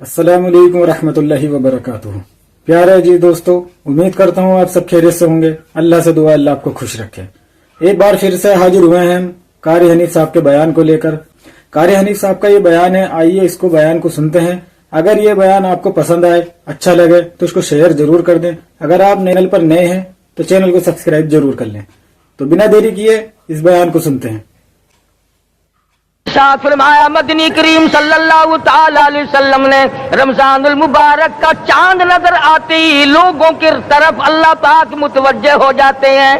अस्सलाम वालेकुम रहमतुल्लाहि व बरकातुहू। प्यारे जी दोस्तों, उम्मीद करता हूँ आप सब खैरियत से होंगे। अल्लाह से दुआ अल्लाह आपको खुश रखे। एक बार फिर से हाजिर हुए हैं हम कारी हनीफ साहब के बयान को लेकर। कारी हनीफ साहब का ये बयान है, आइए इसको बयान को सुनते हैं। अगर ये बयान आपको पसंद आए, अच्छा लगे तो इसको शेयर जरूर कर दें। अगर आप चैनल पर नए हैं तो चैनल को सब्सक्राइब जरूर कर लें। तो बिना देरी किए इस बयान को सुनते हैं। इरशाद फरमाया मदनी करीम सल्लल्लाहु ताला अलैहि वसल्लम ने रमजानुल मुबारक का चांद नजर आते ही लोगों की तरफ अल्लाह पाक मुतवज्जे हो जाते हैं,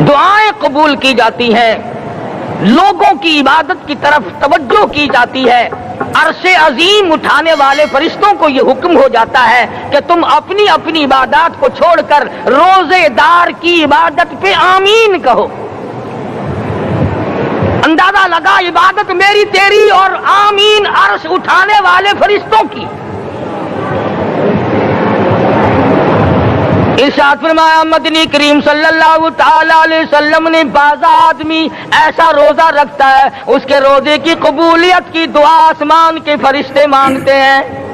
दुआएं कबूल की जाती हैं, लोगों की इबादत की तरफ तवज्जो की जाती है। अर्शे अजीम उठाने वाले फरिश्तों को यह हुक्म हो जाता है कि तुम अपनी अपनी इबादत को छोड़कर रोजेदार की इबादत पे आमीन कहो। अंदाजा लगा, इबादत मेरी तेरी और आमीन अर्श उठाने वाले फरिश्तों की। इरशाद फरमाया मदनी करीम सल्लल्लाहु ताला अलैहि वसल्लम ने बाज़ा आदमी ऐसा रोजा रखता है, उसके रोजे की कबूलियत की दुआ आसमान के फरिश्ते मांगते हैं।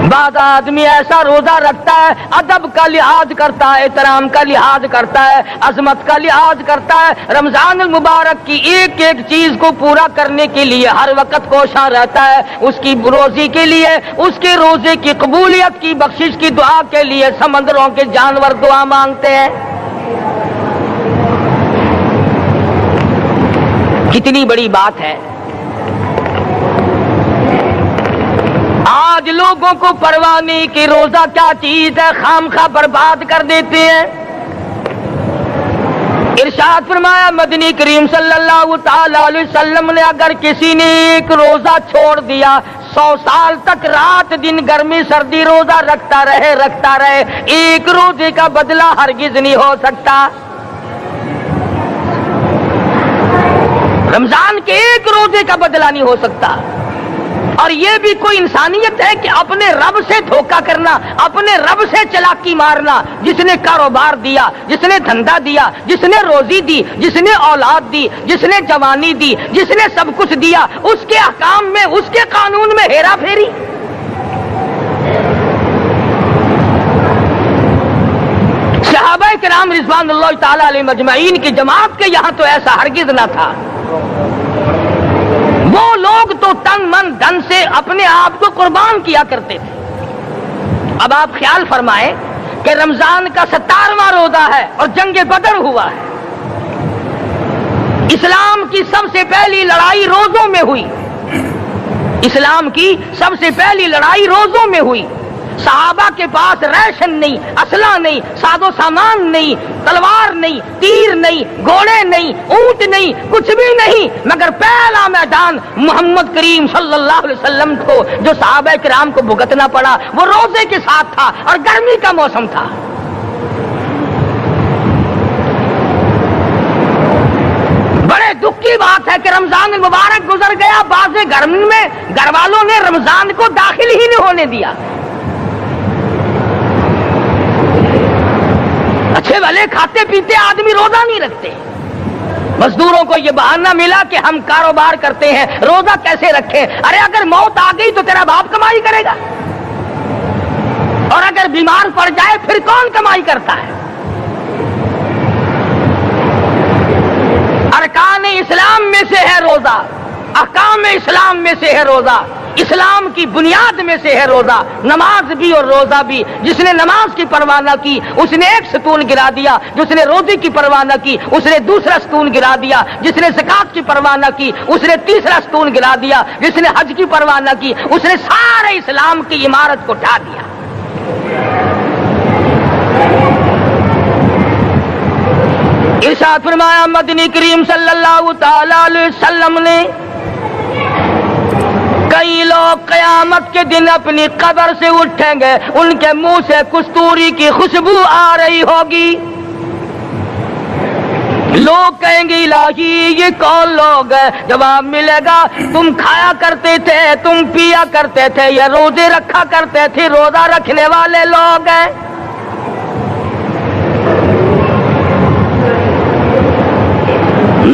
बाद आदमी ऐसा रोजा रखता है, अदब का लिहाज करता है, एहतराम का लिहाज करता है, अजमत का लिहाज करता है, रमजान मुबारक की एक एक चीज को पूरा करने के लिए हर वक्त कोशा रहता है। उसकी रोजी के लिए, उसके रोजे की कबूलियत की बख्शिश की दुआ के लिए समंदरों के जानवर दुआ मांगते हैं। कितनी बड़ी बात है। आज लोगों को परवाह नहीं कि रोजा क्या चीज है, खामखा बर्बाद कर देते हैं। इरशाद फरमाया मदनी करीम सल्लल्लाहु ताला अलैहि वसल्लम ने अगर किसी ने एक रोजा छोड़ दिया, 100 साल तक रात दिन गर्मी सर्दी रोजा रखता रहे, एक रोजे का बदला हरगिज नहीं हो सकता। रमजान के एक रोजे का बदला नहीं हो सकता। और ये भी कोई इंसानियत है कि अपने रब से धोखा करना, अपने रब से चालाकी मारना। जिसने कारोबार दिया, जिसने धंधा दिया, जिसने रोजी दी, जिसने औलाद दी, जिसने जवानी दी, जिसने सब कुछ दिया, उसके अहकाम में, उसके कानून में हेरा फेरी। सहाबा किराम रिज़वानुल्लाह ताला अलैहिम अजमईन की जमात के यहां तो ऐसा हरगिज ना था। वो लोग तो तन मन धन से अपने आप को कुर्बान किया करते थे। अब आप ख्याल फरमाएं कि रमजान का 17वां रोजा है और जंग बदर हुआ है। इस्लाम की सबसे पहली लड़ाई रोजों में हुई। इस्लाम की सबसे पहली लड़ाई रोजों में हुई। सहाबा के पास राशन नहीं, असला नहीं, सादो सामान नहीं, तलवार नहीं, तीर नहीं, घोड़े नहीं, ऊंट नहीं, कुछ भी नहीं, मगर पहला मैदान मोहम्मद करीम सल्लल्लाहु अलैहि वसल्लम को जो सहाबा किराम को भुगतना पड़ा वो रोजे के साथ था और गर्मी का मौसम था। बड़े दुख की बात है कि रमजान मुबारक गुजर गया, बाज़े गर्मी में घर वालों ने रमजान को दाखिल ही नहीं होने दिया। अच्छे भले खाते पीते आदमी रोजा नहीं रखते। मजदूरों को यह बहाना मिला कि हम कारोबार करते हैं, रोजा कैसे रखें। अरे अगर मौत आ गई तो तेरा बाप कमाई करेगा, और अगर बीमार पड़ जाए फिर कौन कमाई करता है। अरकान इस्लाम में से है रोजा, अहकाम इस्लाम में से है रोजा, इस्लाम की बुनियाद में से है रोजा। नमाज भी और रोजा भी। जिसने नमाज की परवाह न की उसने एक सतून गिरा दिया, जिसने रोजे की परवाह न की उसने दूसरा सतून गिरा दिया, जिसने ज़कात की परवाह न की उसने तीसरा सतून गिरा दिया, जिसने हज की परवाह न की उसने सारे इस्लाम की इमारत को ढा दिया। इरशाद फरमाया मदनी करीम सल्लल्लाहु ताला अलैहि वसल्लम ने कई लोग क़यामत के दिन अपनी कब्र से उठेंगे, उनके मुंह से कस्तूरी की खुशबू आ रही होगी। लोग कहेंगे इलाही ये कौन लोग है। जवाब मिलेगा तुम खाया करते थे, तुम पिया करते थे, ये रोजे रखा करते थे, रोजा रखने वाले लोग हैं।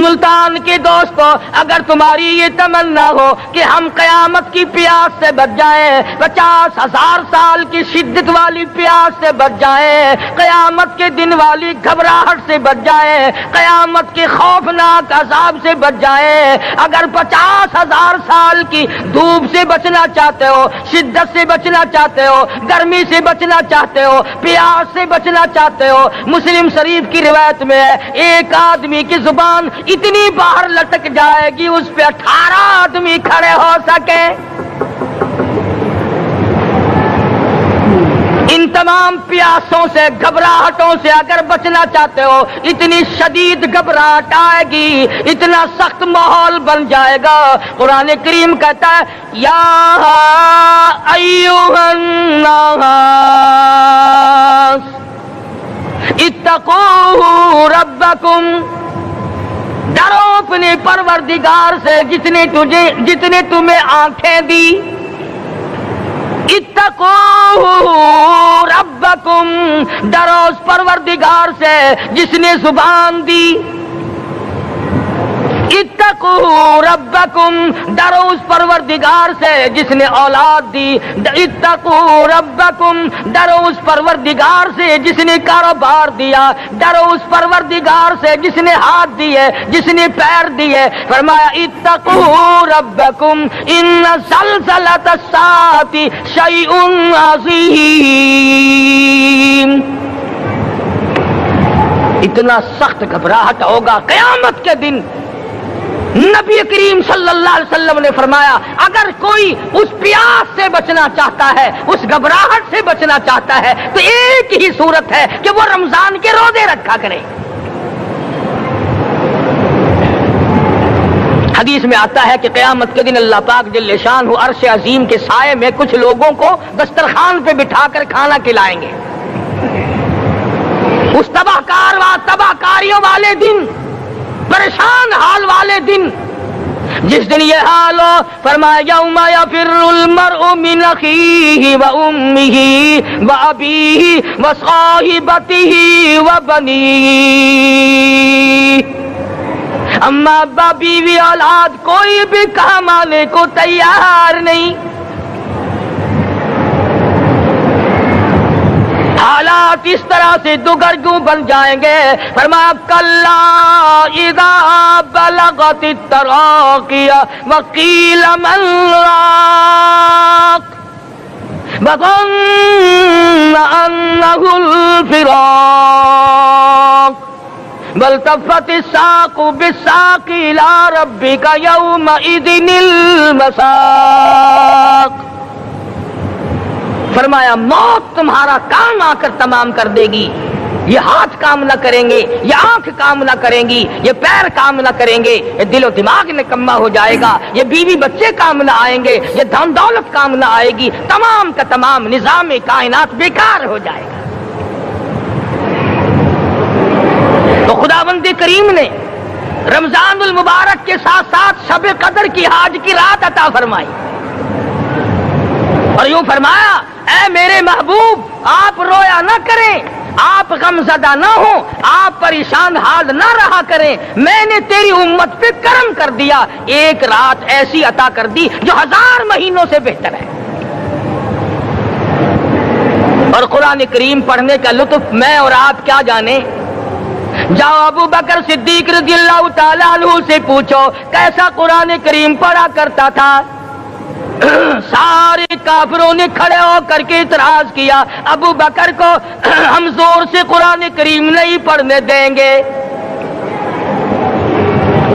ملتان کے دوستو، اگر تمہاری یہ تمنا ہو کہ ہم قیامت کی پیاس سے بچ جائیں، 50,000 سال کی شدت والی پیاس سے بچ جائیں، قیامت کے دن والی گھبراہٹ سے بچ جائیں، قیامت کے خوفناک عذاب سے بچ جائیں، اگر 50,000 سال کی دھوپ سے بچنا چاہتے ہو، شدت سے بچنا چاہتے ہو، گرمی سے بچنا چاہتے ہو، پیاس سے بچنا چاہتے ہو، مسلم شریف کی روایت میں ہے ایک آدمی کی زبان اتنی باہر لٹک جائے گی اس پہ 18 آدمی کھڑے ہو سکے۔ ان تمام پیاسوں سے، گھبراہٹوں سے اگر بچنا چاہتے ہو، اتنی شدید گھبراہٹ آئے گی، اتنا سخت ماحول بن جائے گا۔ قرآن کریم کہتا ہے یا ایھا الناس اتقوا ربکم، ڈرو اپنے پروردگار سے جس نے تمہیں آنکھیں دی، اتقوا ربکم، ڈرو اس پروردگار سے جس نے زبان دی، اتقوا ربکم، ڈرو اس پروردگار سے جس نے اولاد دی، اتقوا ربکم، ڈرو اس پروردگار سے جس نے کاروبار دیا، ڈرو اس پروردگار سے جس نے ہاتھ دیے، جس نے پیر دیے۔ فرمایا اتقوا ربکم ان زلزلۃ الساعۃ شیء عظیم، اتنا سخت گھبراہٹ ہوگا قیامت کے دن۔ نبی کریم صلی اللہ علیہ وسلم نے فرمایا اگر کوئی اس پیاس سے بچنا چاہتا ہے، اس گھبراہٹ سے بچنا چاہتا ہے، تو ایک ہی صورت ہے کہ وہ رمضان کے روزے رکھا کرے۔ حدیث میں آتا ہے کہ قیامت کے دن اللہ پاک جل شانہ عرش عظیم کے سائے میں کچھ لوگوں کو دسترخوان پہ بٹھا کر کھانا کھلائیں گے۔ اس تباہ کاریوں والے دن، پریشان حال والے دن، جس دن یہ حال ہو، فرمایا یوم یفر المرء من اخیہ وامہ وابیہ وصاحبتہ وبنیہ، اما ابا بیوی اولاد کوئی بھی کام آنے کو تیار نہیں۔ حالات اس طرح سے دگرگوں بن جائیں گے۔ فرمایا کلا اذا بلغت التراقی وقیل من راق وظن انہ الفراق والتفت الساق بالساق الى ربک یومئذ المساق۔ فرمایا موت تمہارا کام آ کر تمام کر دے گی، یہ ہاتھ کام نہ کریں گے، یہ آنکھ کام نہ کریں گی، یہ پیر کام نہ کریں گے، یہ دل و دماغ نکما ہو جائے گا، یہ بیوی بچے کام نہ آئیں گے، یہ دھن دولت کام نہ آئے گی، تمام کا تمام نظام کائنات بیکار ہو جائے گا۔ تو خداوند کریم نے رمضان المبارک کے ساتھ ساتھ شب قدر کی حاج کی رات عطا فرمائی اور یوں فرمایا اے میرے محبوب آپ رویا نہ کریں، آپ غم زدہ نہ ہوں، آپ پریشان حال نہ رہا کریں، میں نے تیری امت پہ کرم کر دیا، ایک رات ایسی عطا کر دی جو 1000 مہینوں سے بہتر ہے۔ اور قرآن کریم پڑھنے کا لطف میں اور آپ کیا جانے۔ جاؤ ابو بکر صدیق رضی اللہ تعالیٰ عنہ سے پوچھو کیسا قرآن کریم پڑھا کرتا تھا۔ سارے کافروں نے کھڑے ہو کر کے اعتراض کیا ابو بکر کو ہم زور سے قرآن کریم نہیں پڑھنے دیں گے۔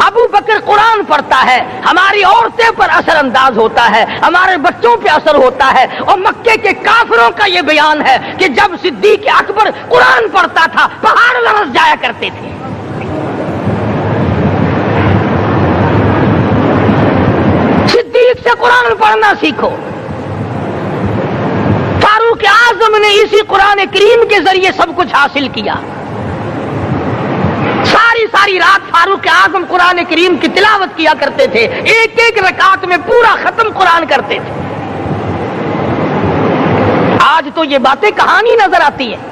ابو بکر قرآن پڑھتا ہے، ہماری عورتیں پر اثر انداز ہوتا ہے، ہمارے بچوں پہ اثر ہوتا ہے، اور مکے کے کافروں کا یہ بیان ہے کہ جب صدیق اکبر قرآن پڑھتا تھا پہاڑ لرز جایا کرتے تھے۔ صدیق سے قرآن پڑھنا سیکھو۔ فاروق اعظم نے اسی قرآن کریم کے ذریعے سب کچھ حاصل کیا۔ ساری رات فاروق اعظم قرآن کریم کی تلاوت کیا کرتے تھے، ایک ایک رکعت میں پورا ختم قرآن کرتے تھے۔ آج تو یہ باتیں کہانی نظر آتی ہیں،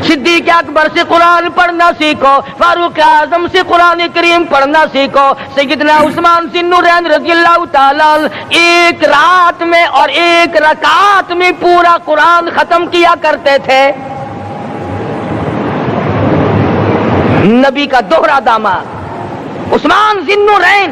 सिद्दीक अकबर से कुरान पढ़ना सीखो, फारूक आजम से कुरान करीम पढ़ना सीखो, सैयदना उस्मान ज़िन्नुरैन रज़ियल्लाहु ताला एक रात में और एक रकात में पूरा कुरान खत्म किया करते थे। नबी का दोहरा दामाद उस्मान ज़िन्नुरैन,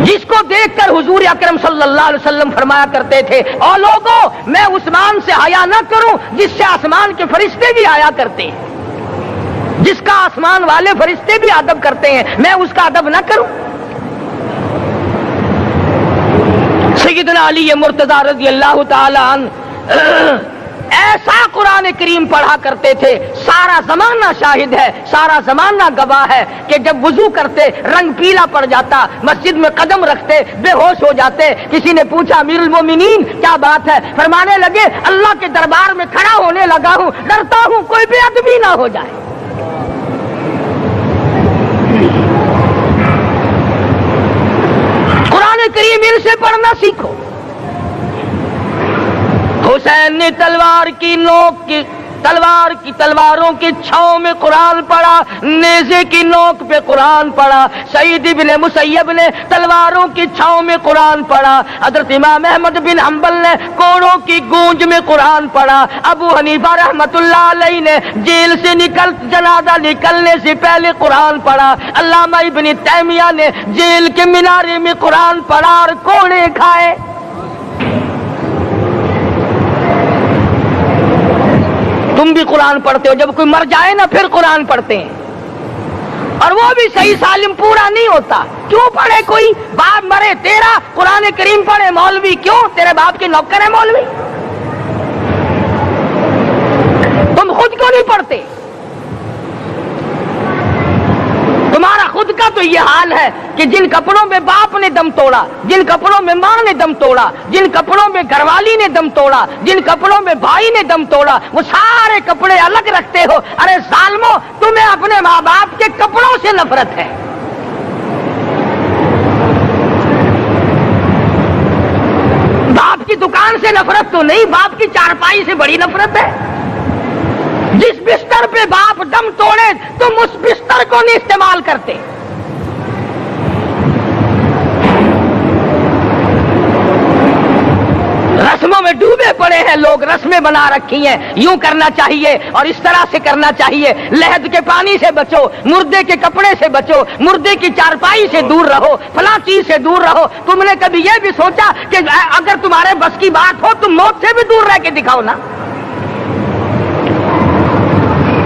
जिसको देखकर हुजूर अकरम सल्लल्लाहु अलैहि वसल्लम फरमाया करते थे, और लोगों मैं उस्मान से हया न करूं जिससे आसमान के फरिश्ते भी आया करते हैं, जिसका आसमान वाले फरिश्ते भी अदब करते हैं, मैं उसका अदब न करूं। सैयदना अली मुर्तजा रज़ियल्लाहु ताला अन्हु ऐसा कुरान करीम पढ़ा करते थे, सारा जमाना शाहिद है, सारा जमाना गवाह है कि जब वुजू करते रंग पीला पड़ जाता, मस्जिद में कदम रखते बेहोश हो जाते। किसी ने पूछा अमीरुल मोमिनीन क्या बात है, फरमाने लगे अल्लाह के दरबार में खड़ा होने लगा हूं, डरता हूं कोई बेअदबी ना हो जाए। कुरान करीम इनसे पढ़ना सीखो। हुसैन ने तलवारों की तलवारों के छांव में कुरान पढ़ा, नेज़े की नोक पे कुरान पढ़ा। सईद इब्ने मुसय्यब ने तलवारों की छांव में कुरान पढ़ा। हजरत इमाम अहमद बिन हंबल ने कोड़ों की गूंज में कुरान पढ़ा। अबू हनीफा रहमतुल्लाह अलैहि ने जेल से जनाजा निकलने से पहले कुरान पढ़ा। अल्लामा इब्न तैमिया ने जेल के मीनारे में कुरान पढ़ा और कोड़े खाए। तुम भी कुरान पढ़ते हो, जब कोई मर जाए ना फिर कुरान पढ़ते हैं, और वो भी सही सालिम पूरा नहीं होता। क्यों पढ़े? कोई बाप मरे तेरा कुरान करीम पढ़े मौलवी, क्यों? तेरे बाप के नौकर है मौलवी? तुम खुद क्यों नहीं पढ़ते? तुम्हारा खुद का तो ये हाल है कि जिन कपड़ों में बाप ने दम तोड़ा, जिन कपड़ों में मां ने दम तोड़ा, जिन कपड़ों में घरवाली ने दम तोड़ा, जिन कपड़ों में भाई ने दम तोड़ा, वो सारे कपड़े अलग रखते हो। अरे जालिमो, तुम्हें अपने माँ बाप के कपड़ों से नफरत है। बाप की दुकान से नफरत तो नहीं, बाप की चारपाई से बड़ी नफरत है। जिस बिस्तर पे बाप दम तोड़े तुम उस बिस्तर को नहीं इस्तेमाल करते। रस्मों में डूबे पड़े हैं लोग, रस्में बना रखी हैं, यूं करना चाहिए और इस तरह से करना चाहिए। लहद के पानी से बचो, मुर्दे के कपड़े से बचो, मुर्दे की चारपाई से दूर रहो, फला चीज से दूर रहो। तुमने कभी यह भी सोचा कि अगर तुम्हारे बस की बात हो तुम मौत से भी दूर रह के दिखाओ ना?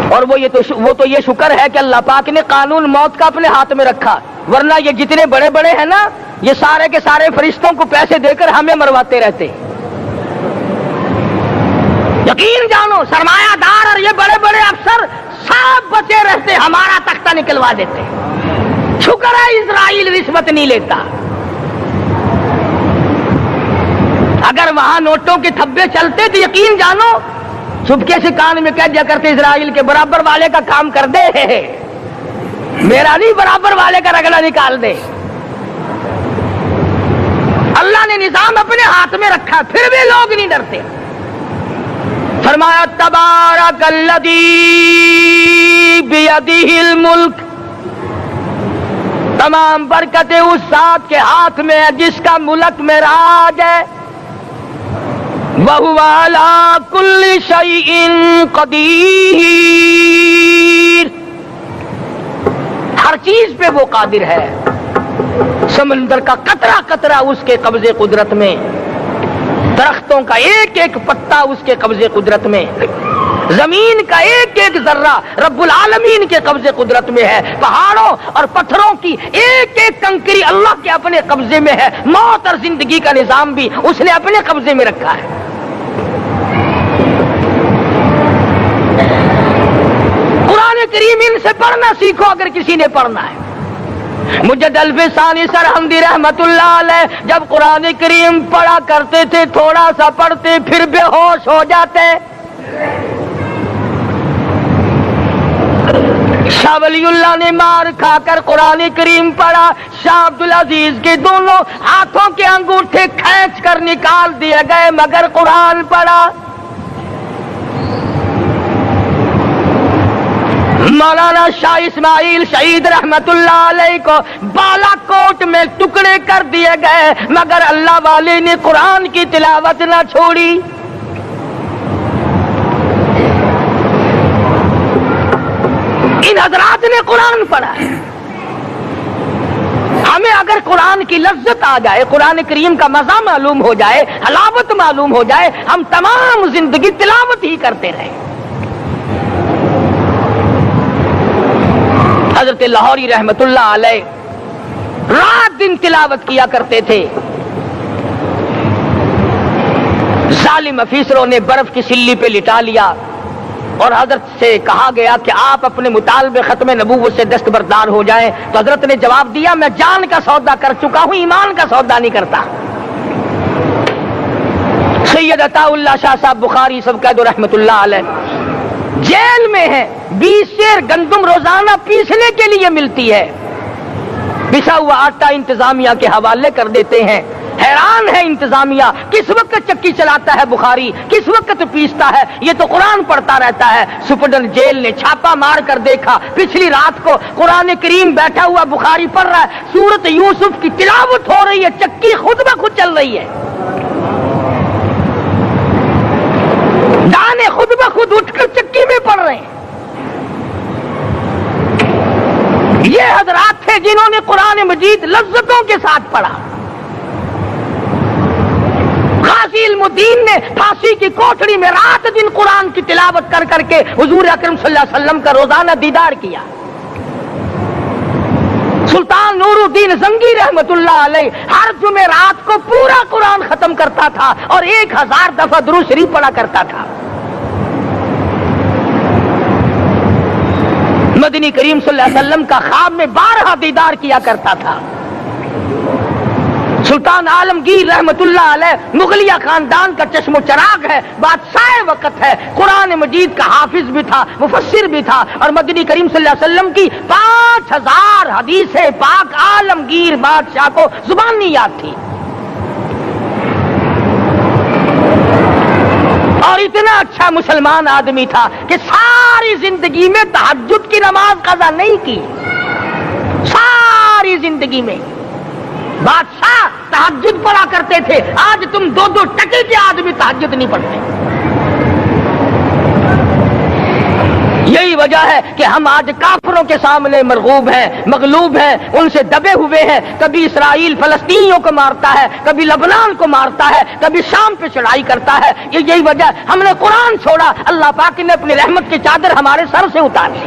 और वो ये शुक्र है कि अल्लाह पाक ने कानून मौत का अपने हाथ में रखा, वरना ये जितने बड़े बड़े हैं ना, ये सारे के सारे फरिश्तों को पैसे देकर हमें मरवाते रहते। यकीन जानो, सरमायादार और ये बड़े बड़े अफसर सब बचे रहते, हमारा तख्ता निकलवा देते। शुक्र है इजराइल रिश्वत नहीं लेता। अगर वहां नोटों के थब्बे चलते तो यकीन जानो चुपके से कान में कह दिया करते, इजराइल के बराबर वाले का काम कर दे, मेरा नहीं बराबर वाले का रगड़ा निकाल दे। अल्लाह ने निजाम अपने हाथ में रखा, फिर भी लोग नहीं डरते। फरमाया तबारकल्लज़ी बियदिहिल मुल्क, तमाम बरकतें उस ज़ात के हाथ में है जिसका मुल्क में राज है। वहुवा अला कुल्ली शैइन कदीर, हर चीज पे वो कादिर है। समंदर का कतरा कतरा उसके कब्जे कुदरत में, दरख्तों का एक एक पत्ता उसके कब्जे कुदरत में, जमीन का एक एक जर्रा रब्बुल आलमीन के कब्जे कुदरत में है। पहाड़ों और पत्थरों की एक एक कंकरी अल्लाह के अपने कब्जे में है। मौत और जिंदगी का निजाम भी उसने अपने कब्जे में रखा है। कुरान करीम इनसे पढ़ना सीखो अगर किसी ने पढ़ना है। मुजद्दिद अल्फसानी सरहंदी रहमतुल्लाह अलैह जब कुरान करीम पढ़ा करते थे, थोड़ा सा पढ़ते फिर बेहोश हो जाते। शाह वलीउल्लाह ने मार खाकर कुरान करीम पढ़ा। शाह अब्दुल अजीज के दोनों हाथों के अंगूठे खींच कर निकाल दिए गए, मगर कुरान पढ़ा। مولانا شاہ اسماعیل شہید رحمت اللہ علیہ کو بالا کوٹ میں ٹکڑے کر دیے گئے، مگر اللہ والے نے قرآن کی تلاوت نہ چھوڑی۔ ان حضرات نے قرآن پڑھا ہے۔ ہمیں اگر قرآن کی لذت آ جائے، قرآن کریم کا مزہ معلوم ہو جائے، حلاوت معلوم ہو جائے، ہم تمام زندگی تلاوت ہی کرتے رہیں۔ حضرت لاہوری رحمت اللہ علیہ رات دن تلاوت کیا کرتے تھے۔ ظالم افیسروں نے برف کی سلی پہ لٹا لیا اور حضرت سے کہا گیا کہ آپ اپنے مطالبے ختم نبوت سے دستبردار ہو جائیں، تو حضرت نے جواب دیا میں جان کا سودا کر چکا ہوں، ایمان کا سودا نہیں کرتا۔ سید عطا اللہ شاہ صاحب بخاری سب کہہ دو رحمت اللہ علیہ جیل میں ہیں، 20 سیر گندم روزانہ پیسنے کے لیے ملتی ہے، پسا ہوا آٹا انتظامیہ کے حوالے کر دیتے ہیں۔ حیران ہے انتظامیہ، کس وقت چکی چلاتا ہے بخاری، کس وقت پیستا ہے، یہ تو قرآن پڑھتا رہتا ہے۔ سپرڈن جیل نے چھاپا مار کر دیکھا، پچھلی رات کو قرآن کریم بیٹھا ہوا بخاری پڑھ رہا ہے، سورت یوسف کی تلاوت ہو رہی ہے، چکی خود بخود چل رہی ہے، دانے خود بخود اٹھ کر چکی میں پڑھ رہے ہیں۔ یہ حضرات تھے جنہوں نے قرآن مجید لذتوں کے ساتھ پڑھا۔ غازی علم الدین نے پھانسی کی کوٹڑی میں رات دن قرآن کی تلاوت کر کر کے حضور اکرم صلی اللہ علیہ وسلم کا روزانہ دیدار کیا۔ سلطان نور الدین زنگی رحمت اللہ علیہ ہر جمعرات کو پورا قرآن ختم کرتا تھا اور 1000 دفعہ درود شریف پڑھا کرتا تھا۔ مدنی کریم صلی اللہ علیہ وسلم کا خواب میں 12 دیدار کیا کرتا تھا۔ سلطان عالمگیر رحمت اللہ علیہ مغلیہ خاندان کا چشم و چراغ ہے، بادشاہ وقت ہے، قرآن مجید کا حافظ بھی تھا، مفسر بھی تھا، اور مدنی کریم صلی اللہ علیہ وسلم کی 5000 حدیث پاک عالمگیر بادشاہ کو زبانی یاد تھی۔ اور اتنا اچھا مسلمان آدمی تھا کہ ساری زندگی میں تہجد کی نماز قضا نہیں کی، ساری زندگی میں بادشاہ تہجد پڑھا کرتے تھے۔ آج تم 2 ٹکے کے آدمی تہجد نہیں پڑھتے۔ یہی وجہ ہے کہ ہم آج کافروں کے سامنے مرغوب ہیں، مغلوب ہیں، ان سے دبے ہوئے ہیں۔ کبھی اسرائیل فلسطینیوں کو مارتا ہے، کبھی لبنان کو مارتا ہے، کبھی شام پہ چڑھائی کرتا ہے۔ یہی وجہ ہم نے قرآن چھوڑا، اللہ پاک نے اپنی رحمت کی چادر ہمارے سر سے اتار لی۔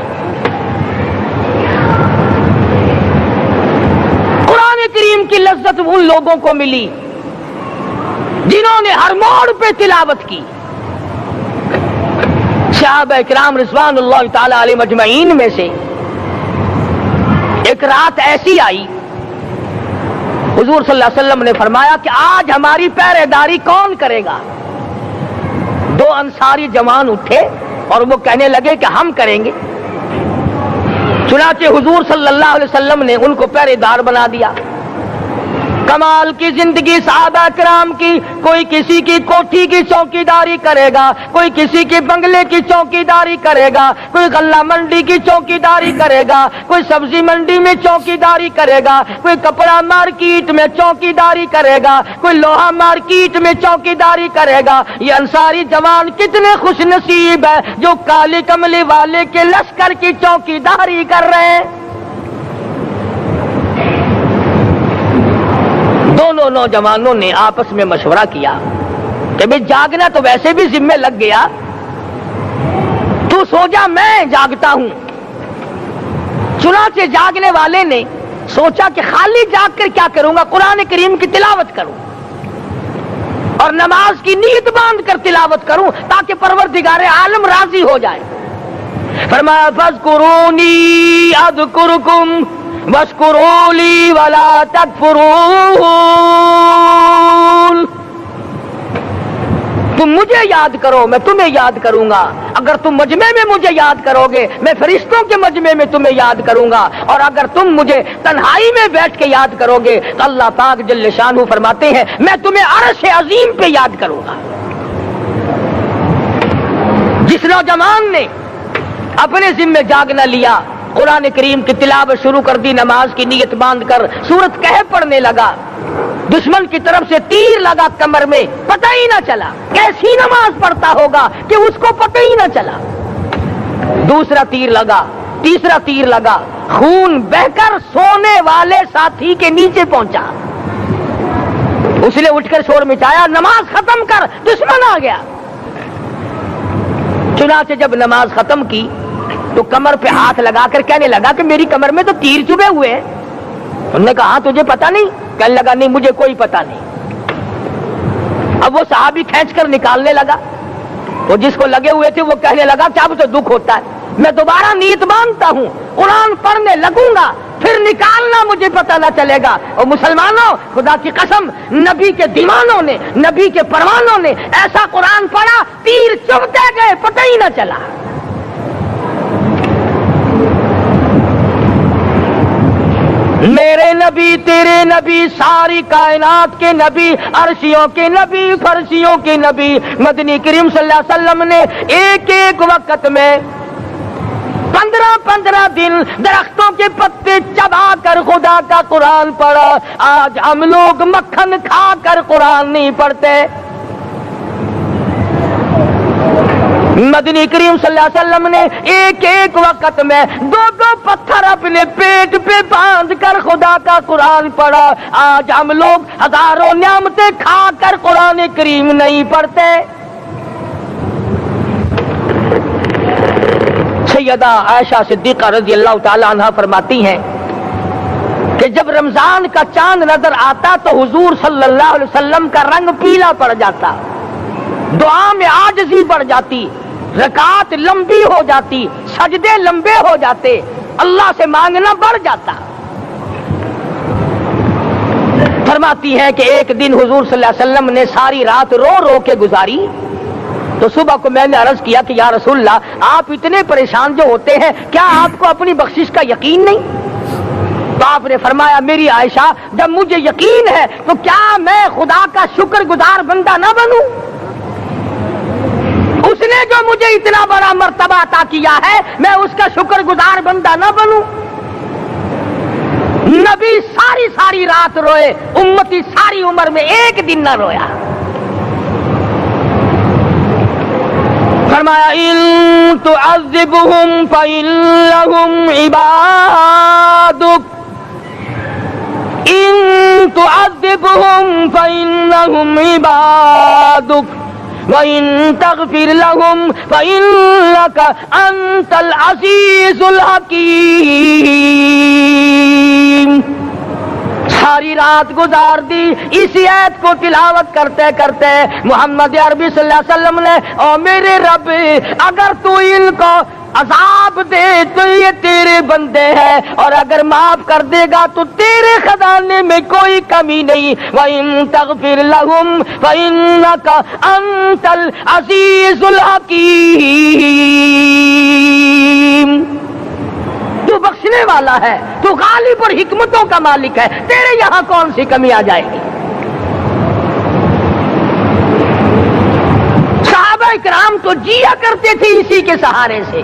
قرآن کریم کی لذت ان لوگوں کو ملی جنہوں نے ہر موڑ پہ تلاوت کی۔ صحابہ کرام رضوان اللہ تعالی علیہ مجمعین میں سے ایک رات ایسی آئی، حضور صلی اللہ علیہ وسلم نے فرمایا کہ آج ہماری پہرے داری کون کرے گا؟ 2 انصاری جوان اٹھے اور وہ کہنے لگے کہ ہم کریں گے۔ چنانچہ حضور صلی اللہ علیہ وسلم نے ان کو پہرے دار بنا دیا۔ کمال کی زندگی صحابہ کرام کی، کوئی کسی کی کوٹھی کی چوکیداری کرے گا، کوئی کسی کے بنگلے کی چوکیداری کرے گا، کوئی غلہ منڈی کی چوکیداری کرے گا، کوئی سبزی منڈی میں چوکیداری کرے گا، کوئی کپڑا مارکیٹ میں چوکیداری کرے گا، کوئی لوہا مارکیٹ میں چوکیداری کرے گا۔ یہ انصاری جوان کتنے خوش نصیب ہے جو کالے کملے والے کے لشکر کی چوکیداری کر رہے ہیں۔ دونوں نوجوانوں نے آپس میں مشورہ کیا کہ بھئی جاگنا تو ویسے بھی ذمہ لگ گیا، تو سو جا میں جاگتا ہوں۔ چنانچہ جاگنے والے نے سوچا کہ خالی جاگ کر کیا کروں گا، قرآن کریم کی تلاوت کروں اور نماز کی نیت باندھ کر تلاوت کروں تاکہ پروردگار عالم راضی ہو جائے۔ فرمایا فاذکرونی اذکرکم واشکروا لی ولا تکفرون، تم مجھے یاد کرو میں تمہیں یاد کروں گا، اگر تم مجمع میں مجھے یاد کرو گے میں فرشتوں کے مجمع میں تمہیں یاد کروں گا، اور اگر تم مجھے تنہائی میں بیٹھ کے یاد کرو گے تو اللہ پاک جل شانہ فرماتے ہیں میں تمہیں عرش عظیم پہ یاد کروں گا۔ جس نوجوان نے अपने जिम्मे जाग न लिया, कुरान करीम की तिलावत शुरू कर दी, नमाज की नीयत बांध कर सूरत कहफ पढ़ने लगा। दुश्मन की तरफ से तीर लगा कमर में, पता ही ना चला कैसी नमाज पढ़ता होगा कि उसको पता ही ना चला। दूसरा तीर लगा, तीसरा तीर लगा, खून बहकर सोने वाले साथी के नीचे पहुंचा। उसने उठकर शोर मचाया, नमाज खत्म कर, दुश्मन आ गया। चुनाचे जब नमाज खत्म की तो कमर पे हाथ लगाकर कहने लगा कि मेरी कमर में तो तीर चुभे हुए हैं। उन्होंने कहा तुझे पता नहीं? कहने लगा नहीं, मुझे कोई पता नहीं। अब वो सहाबी खींचकर निकालने लगा, वो जिसको लगे हुए थे वो कहने लगा क्या मुझे दुख होता है, मैं दोबारा नीयत बांधता हूं, कुरान पढ़ने लगूंगा, फिर निकालना मुझे पता ना चलेगा। और मुसलमानों, खुदा की कसम, नबी के दीवानों ने, नबी के परवानों ने ऐसा कुरान पढ़ा, तीर चुभते गए, पता ही ना चला। मेरे नबी, तेरे नबी, सारी कायनात के नबी, अर्शियों के नबी, फर्शियों के नबी, मदनी करीम सल्लल्लाहु अलैहि वसल्लम ने एक एक वक्त में 15-15 दिन दरख्तों के पत्ते चबा कर खुदा का कुरान पढ़ा। आज हम लोग मक्खन खा कर कुरान नहीं पढ़ते। मदनी करीम सल्लल्लाहु अलैहि वसल्लम ने एक एक वक्त में 2-2 पत्थर अपने पेट पे बांध कर खुदा का कुरान पढ़ा। आज हम लोग हजारों नियामतें खा कर कुरान करीम नहीं पढ़ते। सैयदा आयशा सिद्दीका रज़ियल्लाहु ताला अन्हा फरमाती हैं कि जब रमजान का चांद नजर आता तो हुजूर सल्लल्लाहु अलैहि वसल्लम का रंग पीला पड़ जाता, दुआ में आजिज़ी बढ़ जाती, रकात लंबी हो जाती, सजदे लंबे हो जाते, अल्लाह से मांगना बढ़ जाता। फरमाती है कि एक दिन हुजूर सल्लल्लाहु अलैहि वसल्लम ने सारी रात रो रो के गुजारी। तो सुबह को मैंने अर्ज किया कि या रसूलल्लाह, आप इतने परेशान जो होते हैं, क्या आपको अपनी बख्शिश का यकीन नहीं? तो आपने फरमाया, मेरी आयशा, जब मुझे यकीन है तो क्या मैं खुदा का शुक्रगुजार बंदा ना बनूं? उसने जो मुझे इतना बड़ा मर्तबा अता किया है, मैं उसका शुक्रगुजार बंदा ना बनूं? नबी सारी सारी रात रोए, उम्मती सारी उम्र में एक दिन ना रोया। फरमाया, इन तुअज़्ज़िबहुम फ़इन्नहुम इबादुक, इन तुअज़्ज़िबहुम फ़इन्नहुम इबादुक व इन तग़फ़िर लहुम फ़इन्नका अंतल अज़ीज़ुल हकीम। सारी रात गुजार दी इसी आयत को तिलावत करते करते। मोहम्मद अरबी सल्लल्लाहु अलैहि वसल्लम ने, ओ मेरे रब, अगर तू इनको अजाब दे तो ये तेरे बंदे हैं, और अगर माफ कर देगा तो तेरे खजाने में कोई कमी नहीं। व इन तग़फ़िर लहुम फ़इन्नका अंतल अज़ीज़ुल हकीम। तू बख्शने वाला है, तू गालिब और हिकमतों का मालिक है, तेरे यहां कौन सी कमी आ जाएगी? सहाबा इकराम तो जिया करते थे इसी के सहारे से।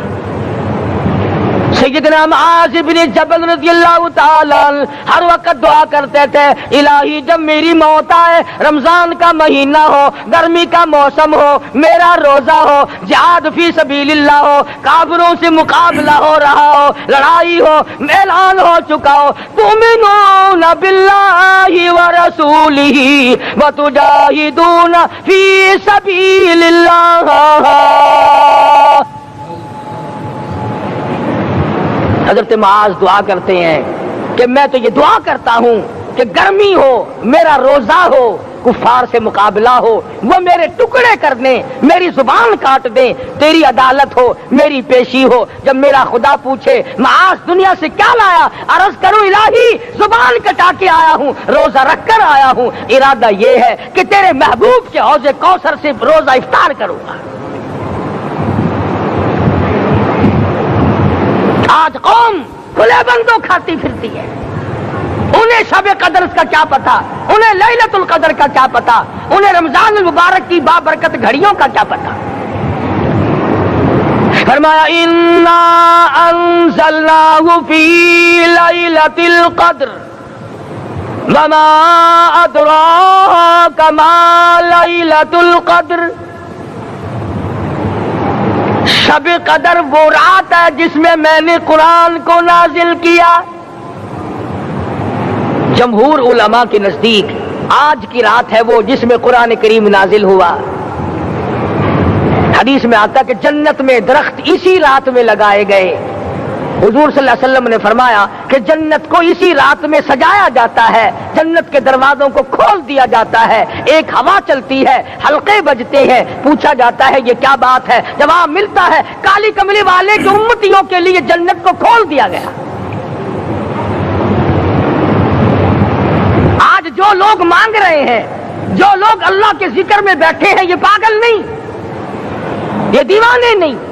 सैयदना मुआज़ इब्न जबल रज़ियल्लाहु ताला हर वक्त दुआ करते थे, इलाही जब मेरी मौत आए, रमजान का महीना हो, गर्मी का मौसम हो, मेरा रोजा हो, जिहाद फी सबीलिल्लाह हो, काफिरों से मुकाबला हो रहा हो, लड़ाई हो, ऐलान हो चुका हो, तुमिनूना बिल्लाहि व रसूलिही व तुजाहिदूना फी सबीलिल्लाह। हजरत मुआज़ दुआ करते हैं कि मैं तो ये दुआ करता हूं कि गर्मी हो, मेरा रोजा हो, कुफार से मुकाबला हो, वो मेरे टुकड़े कर दें, मेरी जुबान काट दें, तेरी अदालत हो, मेरी पेशी हो। जब मेरा खुदा पूछे मुआज़ दुनिया से क्या लाया, अर्ज करूं इलाही जुबान कटा के आया हूं, रोजा रख कर आया हूं, इरादा ये है कि तेरे महबूब के हौज़े कौसर से रोजा इफ्तार करूंगा। आज कौम खुले बंदों खाती फिरती है, उन्हें शब कदर का क्या पता, उन्हें लैलतुल कदर का क्या पता, उन्हें रमजान मुबारक की बाबरकत घड़ियों का क्या पता। فرمایا انا انزلناہ فی لیلۃ القدر وما ادراک ما لیلۃ القدر. شب قدر وہ رات ہے جس میں میں نے قرآن کو نازل کیا. جمہور علماء کے نزدیک آج کی رات ہے وہ جس میں قرآن کریم نازل ہوا. حدیث میں آتا کہ جنت میں درخت اسی رات میں لگائے گئے. حضور صلی اللہ علیہ وسلم نے فرمایا کہ جنت کو اسی رات میں سجایا جاتا ہے, جنت کے دروازوں کو کھول دیا جاتا ہے, ایک ہوا چلتی ہے, حلقے بجتے ہیں, پوچھا جاتا ہے یہ کیا بات ہے, جواب ملتا ہے کالی کملی والے کے امتیوں کے لیے جنت کو کھول دیا گیا. آج جو لوگ مانگ رہے ہیں, جو لوگ اللہ کے ذکر میں بیٹھے ہیں, یہ پاگل نہیں, یہ دیوانے نہیں.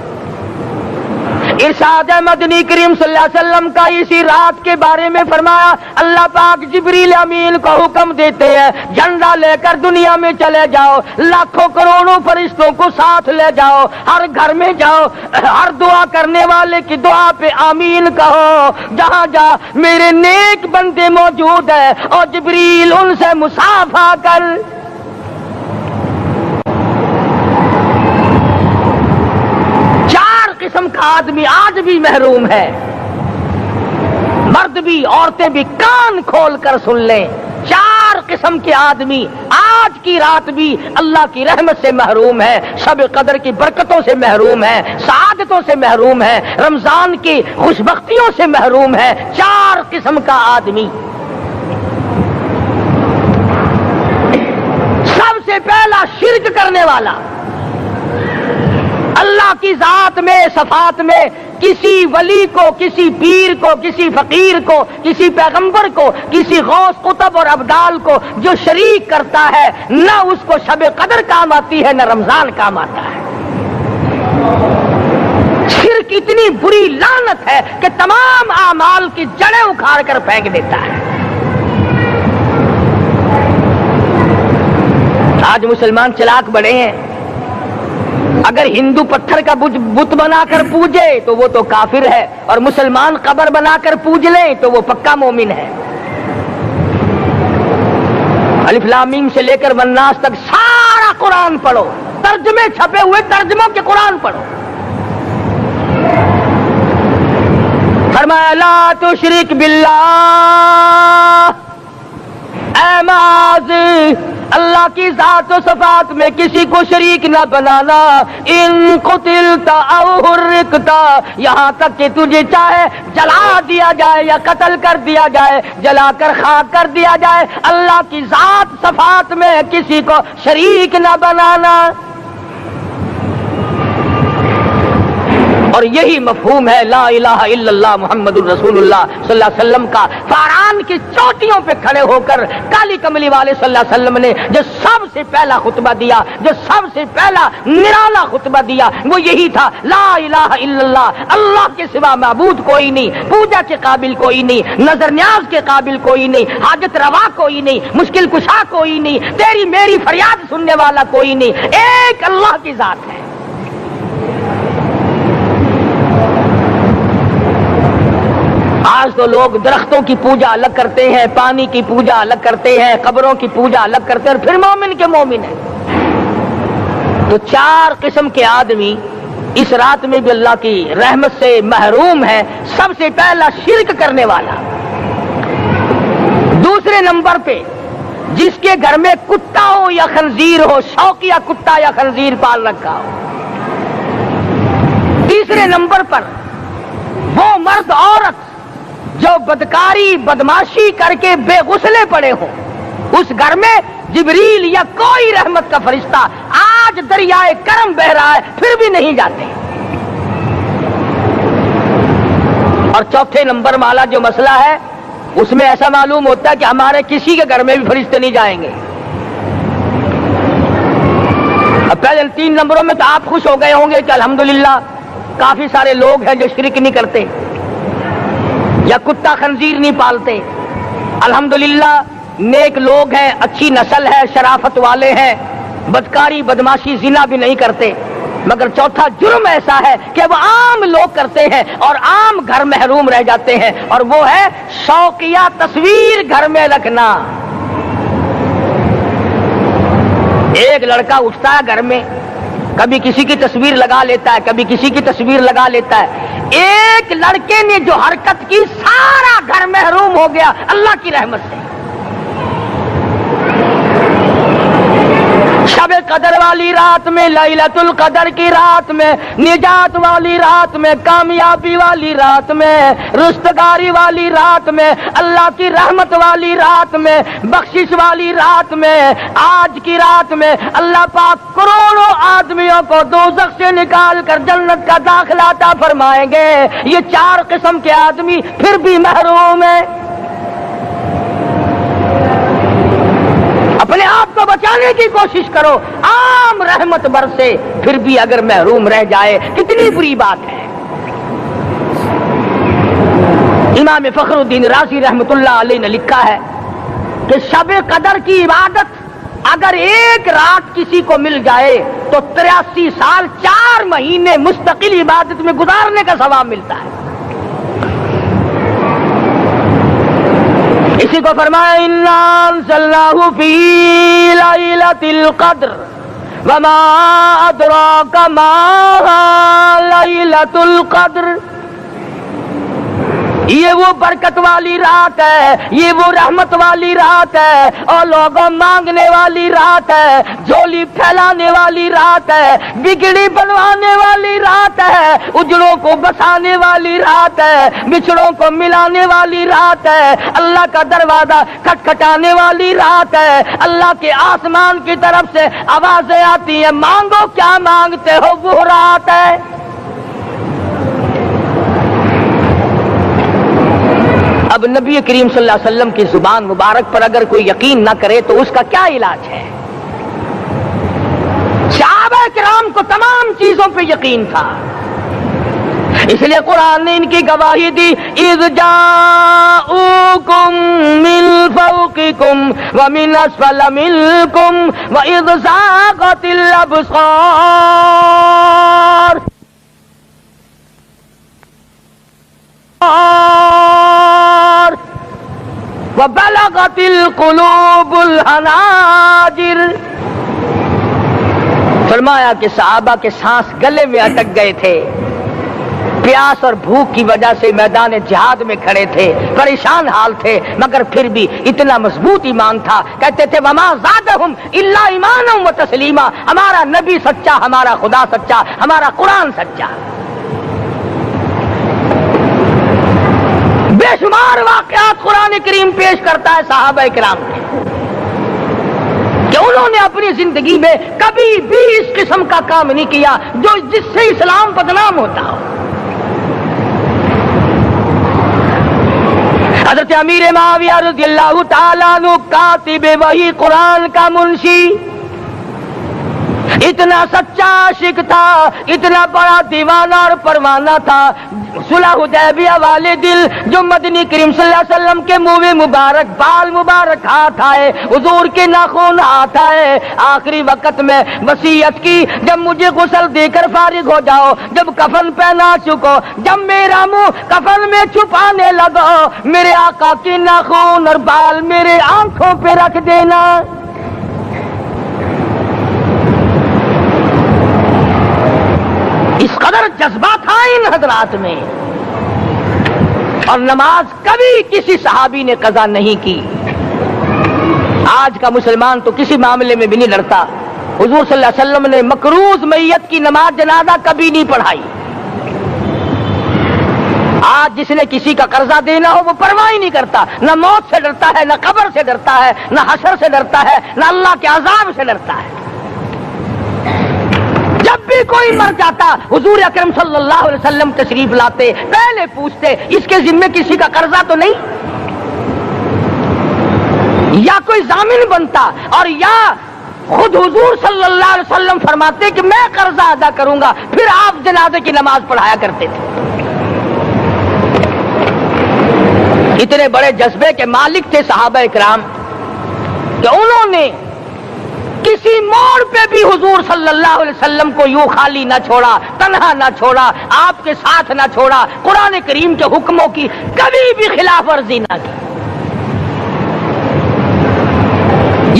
ارشاد مدنی کریم صلی اللہ علیہ وسلم کا اسی رات کے بارے میں فرمایا اللہ پاک جبریل امین کو حکم دیتے ہیں جھنڈا لے کر دنیا میں چلے جاؤ, لاکھوں کروڑوں فرشتوں کو ساتھ لے جاؤ, ہر گھر میں جاؤ, ہر دعا کرنے والے کی دعا پہ آمین کہو, جہاں جا میرے نیک بندے موجود ہیں اور جبریل ان سے مصافحہ کر. قسم کا آدمی آج بھی محروم ہے, مرد بھی عورتیں بھی کان کھول کر سن لیں. 4 قسم کے آدمی آج کی رات بھی اللہ کی رحمت سے محروم ہے, شب قدر کی برکتوں سے محروم ہے, سعادتوں سے محروم ہے, رمضان کی خوشبختیوں سے محروم ہے. 4 قسم کا آدمی. سب سے پہلا شرک کرنے والا, اللہ کی ذات میں صفات میں کسی ولی کو, کسی پیر کو, کسی فقیر کو, کسی پیغمبر کو, کسی غوث قطب اور ابدال کو جو شریک کرتا ہے, نہ اس کو شب قدر کام آتی ہے نہ رمضان کام آتا ہے. شرک اتنی بری لعنت ہے کہ تمام اعمال کی جڑیں اکھاڑ کر پھینک دیتا ہے. آج مسلمان چلاک بڑے ہیں, اگر ہندو پتھر کا بت بنا کر پوجے تو وہ تو کافر ہے, اور مسلمان قبر بنا کر پوج لیں تو وہ پکا مومن ہے. الف لام میم سے لے کر والناس تک سارا قرآن پڑھو, ترجمے چھپے ہوئے ترجموں کے قرآن پڑھو. فرمایا لا تشرک باللہ, اے معاذ اللہ کی ذات و صفات میں کسی کو شریک نہ بنانا. ان قتلتا او حرقتا, یہاں تک کہ تجھے چاہے جلا دیا جائے یا قتل کر دیا جائے, جلا کر خاک کر دیا جائے, اللہ کی ذات صفات میں کسی کو شریک نہ بنانا. اور یہی مفہوم ہے لا الہ الا اللہ محمد الرسول اللہ صلی اللہ علیہ وسلم کا. فاران کی چوٹیوں پہ کھڑے ہو کر کالی کملی والے صلی اللہ علیہ وسلم نے جو سب سے پہلا خطبہ دیا, جو سب سے پہلا نرالا خطبہ دیا, وہ یہی تھا لا الہ الا اللہ, اللہ کے سوا معبود کوئی نہیں, پوجا کے قابل کوئی نہیں, نظر نیاز کے قابل کوئی نہیں, حاجت روا کوئی نہیں, مشکل کشا کوئی نہیں, تیری میری فریاد سننے والا کوئی نہیں, ایک اللہ کی ذات ہے. آج تو لوگ درختوں کی پوجا الگ کرتے ہیں, پانی کی پوجا الگ کرتے ہیں, قبروں کی پوجا الگ کرتے ہیں, اور پھر مومن کے مومن ہیں. تو 4 قسم کے آدمی اس رات میں بھی اللہ کی رحمت سے محروم ہے. سب سے پہلا شرک کرنے والا. دوسرے نمبر پہ جس کے گھر میں کتا ہو یا خنزیر ہو, شوقیہ کتا یا خنزیر پال رکھا ہو. تیسرے نمبر پر وہ مرد عورت جو بدکاری بدماشی کر کے بے غسلے پڑے ہوں, اس گھر میں جبریل یا کوئی رحمت کا فرشتہ آج دریائے کرم بہ رہا ہے پھر بھی نہیں جاتے. اور چوتھے نمبر والا جو مسئلہ ہے اس میں ایسا معلوم ہوتا ہے کہ ہمارے کسی کے گھر میں بھی فرشتے نہیں جائیں گے. اب پہلے 3 نمبروں میں تو آپ خوش ہو گئے ہوں گے کہ الحمدللہ کافی سارے لوگ ہیں جو شرک نہیں کرتے یا کتا خنزیر نہیں پالتے. الحمدللہ نیک لوگ ہیں, اچھی نسل ہے, شرافت والے ہیں, بدکاری بدماشی زنا بھی نہیں کرتے. مگر چوتھا جرم ایسا ہے کہ وہ عام لوگ کرتے ہیں اور عام گھر محروم رہ جاتے ہیں، اور وہ ہے شوقیہ تصویر گھر میں رکھنا۔ ایک لڑکا اٹھتا ہے گھر میں، کبھی کسی کی تصویر لگا لیتا ہے، کبھی کسی کی تصویر لگا لیتا ہے۔ ایک لڑکے نے جو حرکت کی، سارا گھر محروم ہو گیا اللہ کی رحمت سے۔ شب قدر والی رات میں، لیلۃ القدر کی رات میں، نجات والی رات میں، کامیابی والی رات میں، رستگاری والی رات میں، اللہ کی رحمت والی رات میں، بخشش والی رات میں، آج کی رات میں اللہ پاک کروڑوں آدمیوں کو دوزخ سے نکال کر جنت کا داخلہ عطا فرمائیں گے۔ یہ 4 قسم کے آدمی پھر بھی محروم ہیں۔ اپنے آپ کو بچانے کی کوشش کرو، عام رحمت برسے پھر بھی اگر محروم رہ جائے کتنی بری بات ہے۔ امام فخر الدین رازی رحمت اللہ علیہ نے لکھا ہے کہ شب قدر کی عبادت اگر ایک رات کسی کو مل جائے تو 83 سال 4 مہینے مستقل عبادت میں گزارنے کا ثواب ملتا ہے۔ اسی کو فرمایا انا انزلناہ فی لیلۃ القدر وما ادراک ما لیلۃ القدر۔ یہ وہ برکت والی رات ہے، یہ وہ رحمت والی رات ہے، اور لوگوں مانگنے والی رات ہے، جھولی پھیلانے والی رات ہے، بگڑی بنوانے والی رات ہے، اجڑوں کو بسانے والی رات ہے، بچھڑوں کو ملانے والی رات ہے، اللہ کا دروازہ کھٹکھٹانے والی رات ہے، اللہ کے آسمان کی طرف سے آوازیں آتی ہیں، مانگو کیا مانگتے ہو، وہ رات ہے۔ اب نبی کریم صلی اللہ علیہ وسلم کی زبان مبارک پر اگر کوئی یقین نہ کرے تو اس کا کیا علاج ہے؟ صحابہ کرام کو تمام چیزوں پہ یقین تھا، اس لیے قرآن نے ان کی گواہی دی، اذ جاؤکم من فوقکم ومن اسفل منکم واذ زاغت الابصار وبلغت القلوب الحناجر۔ فرمایا کہ صحابہ کے سانس گلے میں اٹک گئے تھے، پیاس اور بھوک کی وجہ سے میدان جہاد میں کھڑے تھے، پریشان حال تھے، مگر پھر بھی اتنا مضبوط ایمان تھا، کہتے تھے وما زادہم الا ایمانا و تسلیما، ہمارا نبی سچا، ہمارا خدا سچا، ہمارا قرآن سچا۔ بے شمار واقعات قرآن کریم پیش کرتا ہے صحابہ کرام کے کہ انہوں نے اپنی زندگی میں کبھی بھی اس قسم کا کام نہیں کیا جو جس سے اسلام بدنام ہوتا ہو۔ حضرت امیر معاویہ رضی اللہ تعالیٰ عنہ کاتب وحی قرآن کا منشی، اتنا سچا عاشق تھا، اتنا بڑا دیوانہ اور پروانہ تھا، صلح حدیبیہ والے دل جو مدنی کریم صلی اللہ علیہ وسلم کے منہ مبارک، بال مبارک ہاتھ آئے، حضور کے ناخن ہاتھ آئے، آخری وقت میں وصیت کی جب مجھے غسل دے کر فارغ ہو جاؤ، جب کفن پہنا چکو، جب میرا منہ کفن میں چھپانے لگو، میرے آقا کے ناخن اور بال میرے آنکھوں پہ رکھ دینا۔ اس قدر جذبہ تھا ان حضرات میں، اور نماز کبھی کسی صحابی نے قضا نہیں کی۔ آج کا مسلمان تو کسی معاملے میں بھی نہیں لڑتا، حضور صلی اللہ علیہ وسلم نے مقروض میت کی نماز جنازہ کبھی نہیں پڑھائی۔ آج جس نے کسی کا قرضہ دینا ہو وہ پرواہ ہی نہیں کرتا، نہ موت سے ڈرتا ہے، نہ قبر سے ڈرتا ہے، نہ حشر سے ڈرتا ہے، نہ اللہ کے عذاب سے ڈرتا ہے۔ جب بھی کوئی مر جاتا حضور اکرم صلی اللہ علیہ وسلم تشریف لاتے، پہلے پوچھتے اس کے ذمے کسی کا قرضہ تو نہیں، یا کوئی ضامن بنتا، اور یا خود حضور صلی اللہ علیہ وسلم فرماتے کہ میں قرضہ ادا کروں گا، پھر آپ جنازے کی نماز پڑھایا کرتے تھے۔ اتنے بڑے جذبے کے مالک تھے صحابہ کرام کہ انہوں نے کسی موڑ پہ بھی حضور صلی اللہ علیہ وسلم کو یوں خالی نہ چھوڑا، تنہا نہ چھوڑا، آپ کے ساتھ نہ چھوڑا، قرآن کریم کے حکموں کی کبھی بھی خلاف ورزی نہ کی۔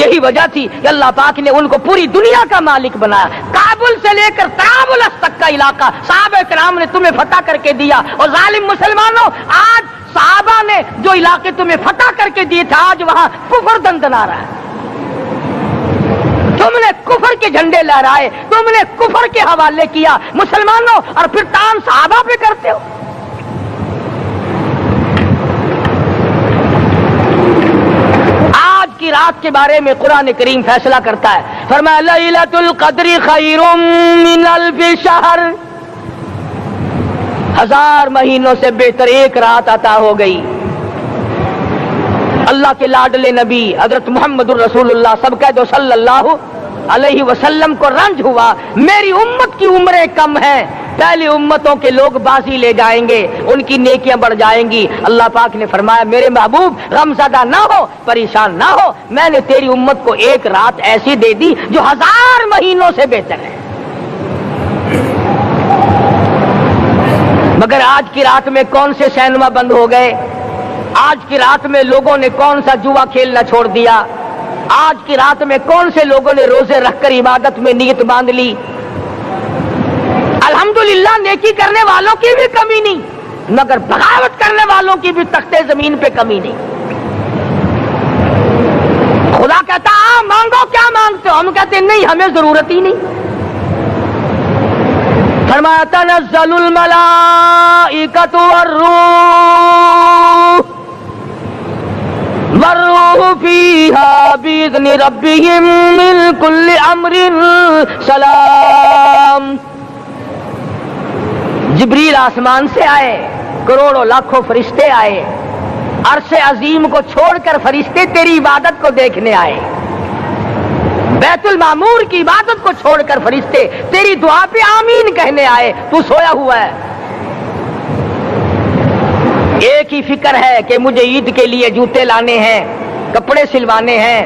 یہی وجہ تھی کہ اللہ پاک نے ان کو پوری دنیا کا مالک بنایا، کابل سے لے کر طرابلس تک کا علاقہ صحابہ کرام نے تمہیں فتح کر کے دیا۔ اور ظالم مسلمانوں، آج صحابہ نے جو علاقے تمہیں فتح کر کے دیے تھے، آج وہاں کفر دندنا رہا ہے۔ تم نے کفر کے جھنڈے لہرائے، تم نے کفر کے حوالے کیا مسلمانوں، اور پھر تان صحابہ پہ کرتے ہو۔ آج کی رات کے بارے میں قرآن کریم فیصلہ کرتا ہے، فرمایا لیلۃ القدر خیر من الف شہر، 1000 مہینوں سے بہتر ایک رات عطا ہو گئی۔ اللہ کے لاڈلے نبی حضرت محمد الرسول اللہ سب کہہ دو صلی اللہ علیہ وسلم کو رنج ہوا، میری امت کی عمریں کم ہیں، پہلی امتوں کے لوگ بازی لے جائیں گے، ان کی نیکیاں بڑھ جائیں گی۔ اللہ پاک نے فرمایا میرے محبوب غمزدہ نہ ہو، پریشان نہ ہو، میں نے تیری امت کو ایک رات ایسی دے دی جو 1000 مہینوں سے بہتر ہے۔ مگر آج کی رات میں کون سے سینما بند ہو گئے؟ آج کی رات میں لوگوں نے کون سا جوا کھیلنا چھوڑ دیا؟ آج کی رات میں کون سے لوگوں نے روزے رکھ کر عبادت میں نیت باندھ لی؟ الحمدللہ نیکی کرنے والوں کی بھی کمی نہیں، مگر بغاوت کرنے والوں کی بھی تختے زمین پہ کمی نہیں۔ خدا کہتا مانگو کیا مانگتے ہو؟ ہم کہتے نہیں، ہمیں ضرورت ہی نہیں۔ فرمایا تنزل الملائکۃ والروح فیہا بإذن ربہم من کل امر سلام۔ جبریل آسمان سے آئے، کروڑوں لاکھوں فرشتے آئے، عرش عظیم کو چھوڑ کر فرشتے تیری عبادت کو دیکھنے آئے، بیت المعمور کی عبادت کو چھوڑ کر فرشتے تیری دعا پہ آمین کہنے آئے، تو سویا ہوا ہے۔ ایک ہی فکر ہے کہ مجھے عید کے لیے جوتے لانے ہیں، کپڑے سلوانے ہیں،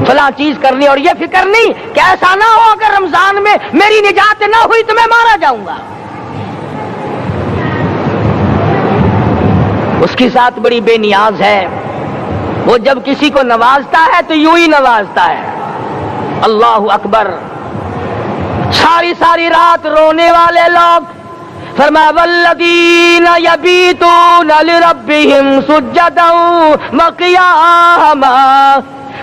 فلاں چیز کرنی، اور یہ فکر نہیں کہ ایسا نہ ہو اگر رمضان میں میری نجات نہ ہوئی تو میں مارا جاؤں گا۔ اس کی ذات بڑی بے نیاز ہے، وہ جب کسی کو نوازتا ہے تو یوں ہی نوازتا ہے۔ اللہ اکبر۔ ساری رات رونے والے لوگ، فرمایا والذین یبیتون لربہم سجدا وقیاما،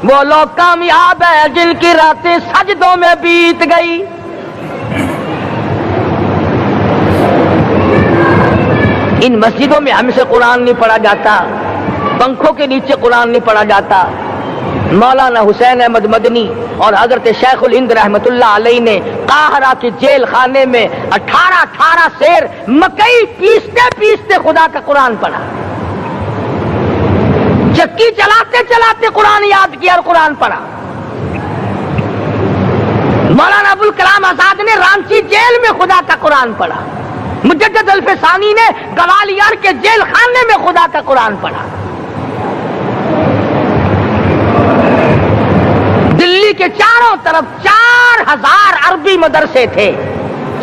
وہ لوگ کامیاب ہیں جن کی راتیں سجدوں میں بیت گئی۔ ان مسجدوں میں ہم سے قرآن نہیں پڑھا جاتا، پنکھوں کے نیچے قرآن نہیں پڑھا جاتا۔ مولانا حسین احمد مدنی اور حضرت شیخ الہند رحمت اللہ علیہ نے قاہرہ کے جیل خانے میں 18 سیر مکئی پیستے پیستے خدا کا قرآن پڑھا، چکی چلاتے چلاتے قرآن یاد کیا اور قرآن پڑھا۔ مولانا ابوالکلام آزاد نے رانچی جیل میں خدا کا قرآن پڑھا، مجدد الفسانی نے گوالیار کے جیل خانے میں خدا کا قرآن پڑھا۔ دلی کے چاروں طرف 4000 عربی مدرسے تھے،